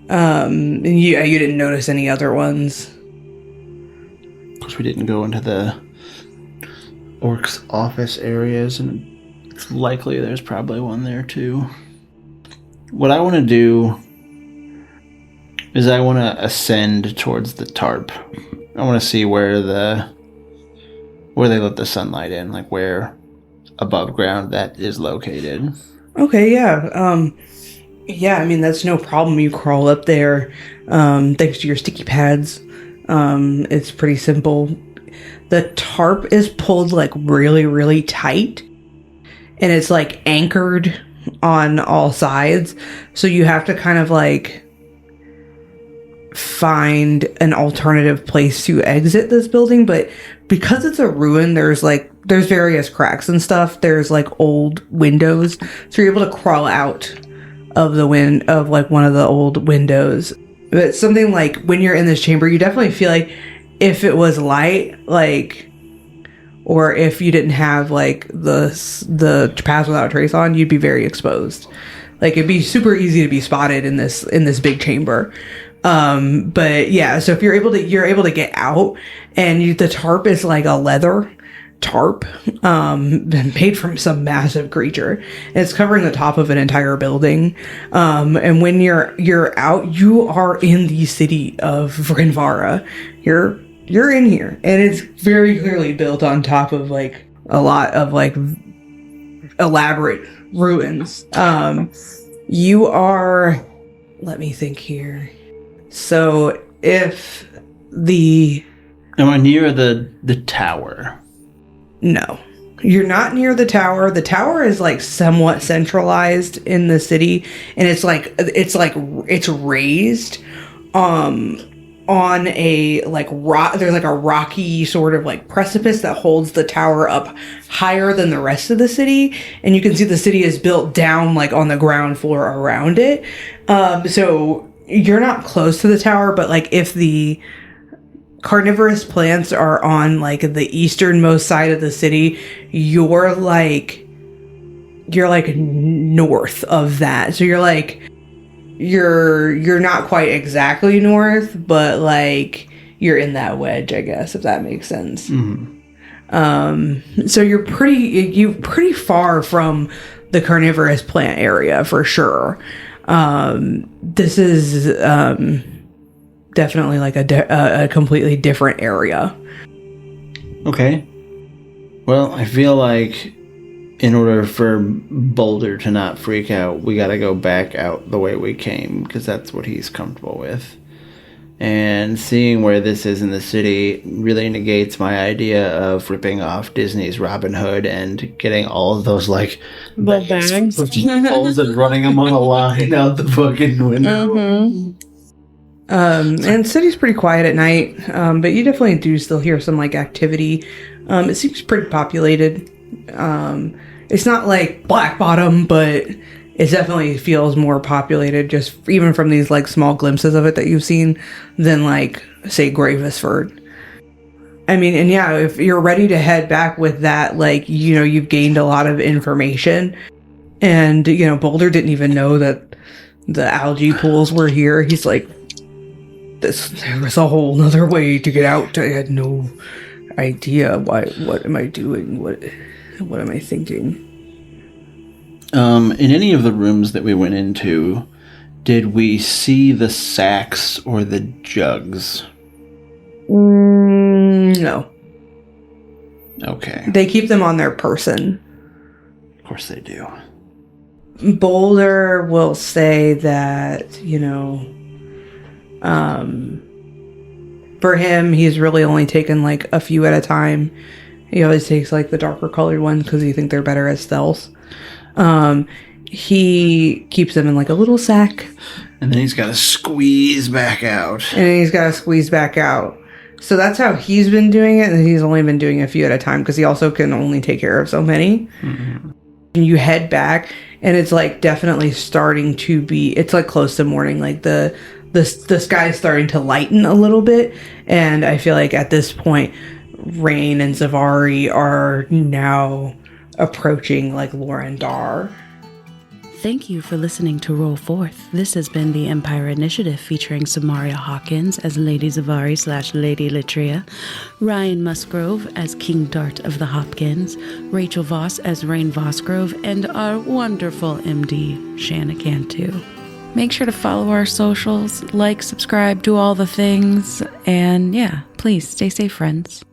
You didn't notice any other ones. Of course, we didn't go into the orcs' office areas, and it's likely there's probably one there too. What I want to do is I want to ascend towards the tarp. I want to see where they let the sunlight in, like where above ground that is located. Okay, yeah. Yeah, I mean, that's no problem. You crawl up there, thanks to your sticky pads. It's pretty simple. The tarp is pulled like really, really tight, and it's like anchored on all sides. So you have to kind of like find an alternative place to exit this building. But because it's a ruin, there's various cracks and stuff. There's like old windows, so you're able to crawl out of one of the old windows. But something like when you're in this chamber, you definitely feel like if it was light, or if you didn't have like the pass without trace on, you'd be very exposed. Like it'd be super easy to be spotted in this big chamber. But yeah, so if you're able to get out, and the tarp is like a leather tarp, made from some massive creature. And it's covering the top of an entire building. And when you're out, you are in the city of Vrinvara. You're in here, and it's very clearly built on top of like a lot of like elaborate ruins. You are, let me think here. So if am I near the tower? No, you're not near the tower. The tower is like somewhat centralized in the city, and it's raised on a like rock. There's like a rocky sort of like precipice that holds the tower up higher than the rest of the city, and you can see the city is built down like on the ground floor around it. So you're not close to the tower, but like if the carnivorous plants are on like the easternmost side of the city, you're like north of that. So you're not quite exactly north, but like you're in that wedge, I guess, if that makes sense. Mm-hmm. So you're pretty far from the carnivorous plant area for sure. This is definitely like a completely different area. Okay. Well, I feel like in order for Boulder to not freak out, we gotta go back out the way we came, because that's what he's comfortable with. And seeing where this is in the city really negates my idea of ripping off Disney's Robin Hood and getting all of those like the bags and running them on a line out the fucking window. Mm-hmm. And city's pretty quiet at night, but you definitely do still hear some like activity. It seems pretty populated. It's not like Black Bottom, but it definitely feels more populated, just even from these like small glimpses of it that you've seen, than like say Gravesford. I mean, and yeah, if you're ready to head back with that, like, you've gained a lot of information, and Boulder didn't even know that the algae pools were here. He's like, there was a whole nother way to get out. I had no idea. What am I doing? What am I thinking? In any of the rooms that we went into, did we see the sacks or the jugs? No. Okay. They keep them on their person. Of course they do. Boulder will say that, for him, he's really only taken like a few at a time. He always takes like the darker colored ones because he thinks they're better as stealths. He keeps them in like a little sack. And then he's got to squeeze back out. So that's how he's been doing it, and he's only been doing a few at a time because he also can only take care of so many. Mm-hmm. And you head back, and it's like definitely starting to be. It's like close to morning. Like the sky is starting to lighten a little bit, and I feel like at this point, Rain and Zevari are now approaching like Lorendar. Thank you for listening to Roll Forth. This has been the Empire Initiative featuring Samaria Hawkins as Lady Zevari / Lady Litria, Ryan Musgrove as King Dart of the Hopkins, Rachel Voss as Rain Vosgrove, and our wonderful MD, Shanna Cantu. Make sure to follow our socials, like, subscribe, do all the things, and yeah, please stay safe, friends.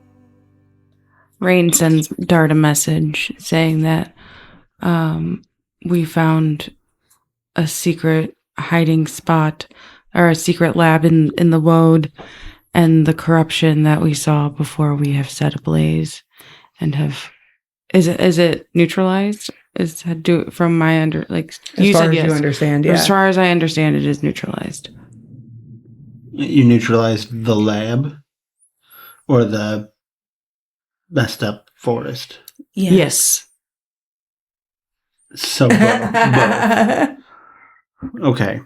Rain sends Dart a message saying that we found a secret hiding spot or a secret lab in the Woad, and the corruption that we saw before we have set ablaze and have is it neutralized? From my as you far said as yes. you understand, yeah. As far as I understand, it is neutralized. You neutralized the lab or the messed up forest? Yes. So both. Okay.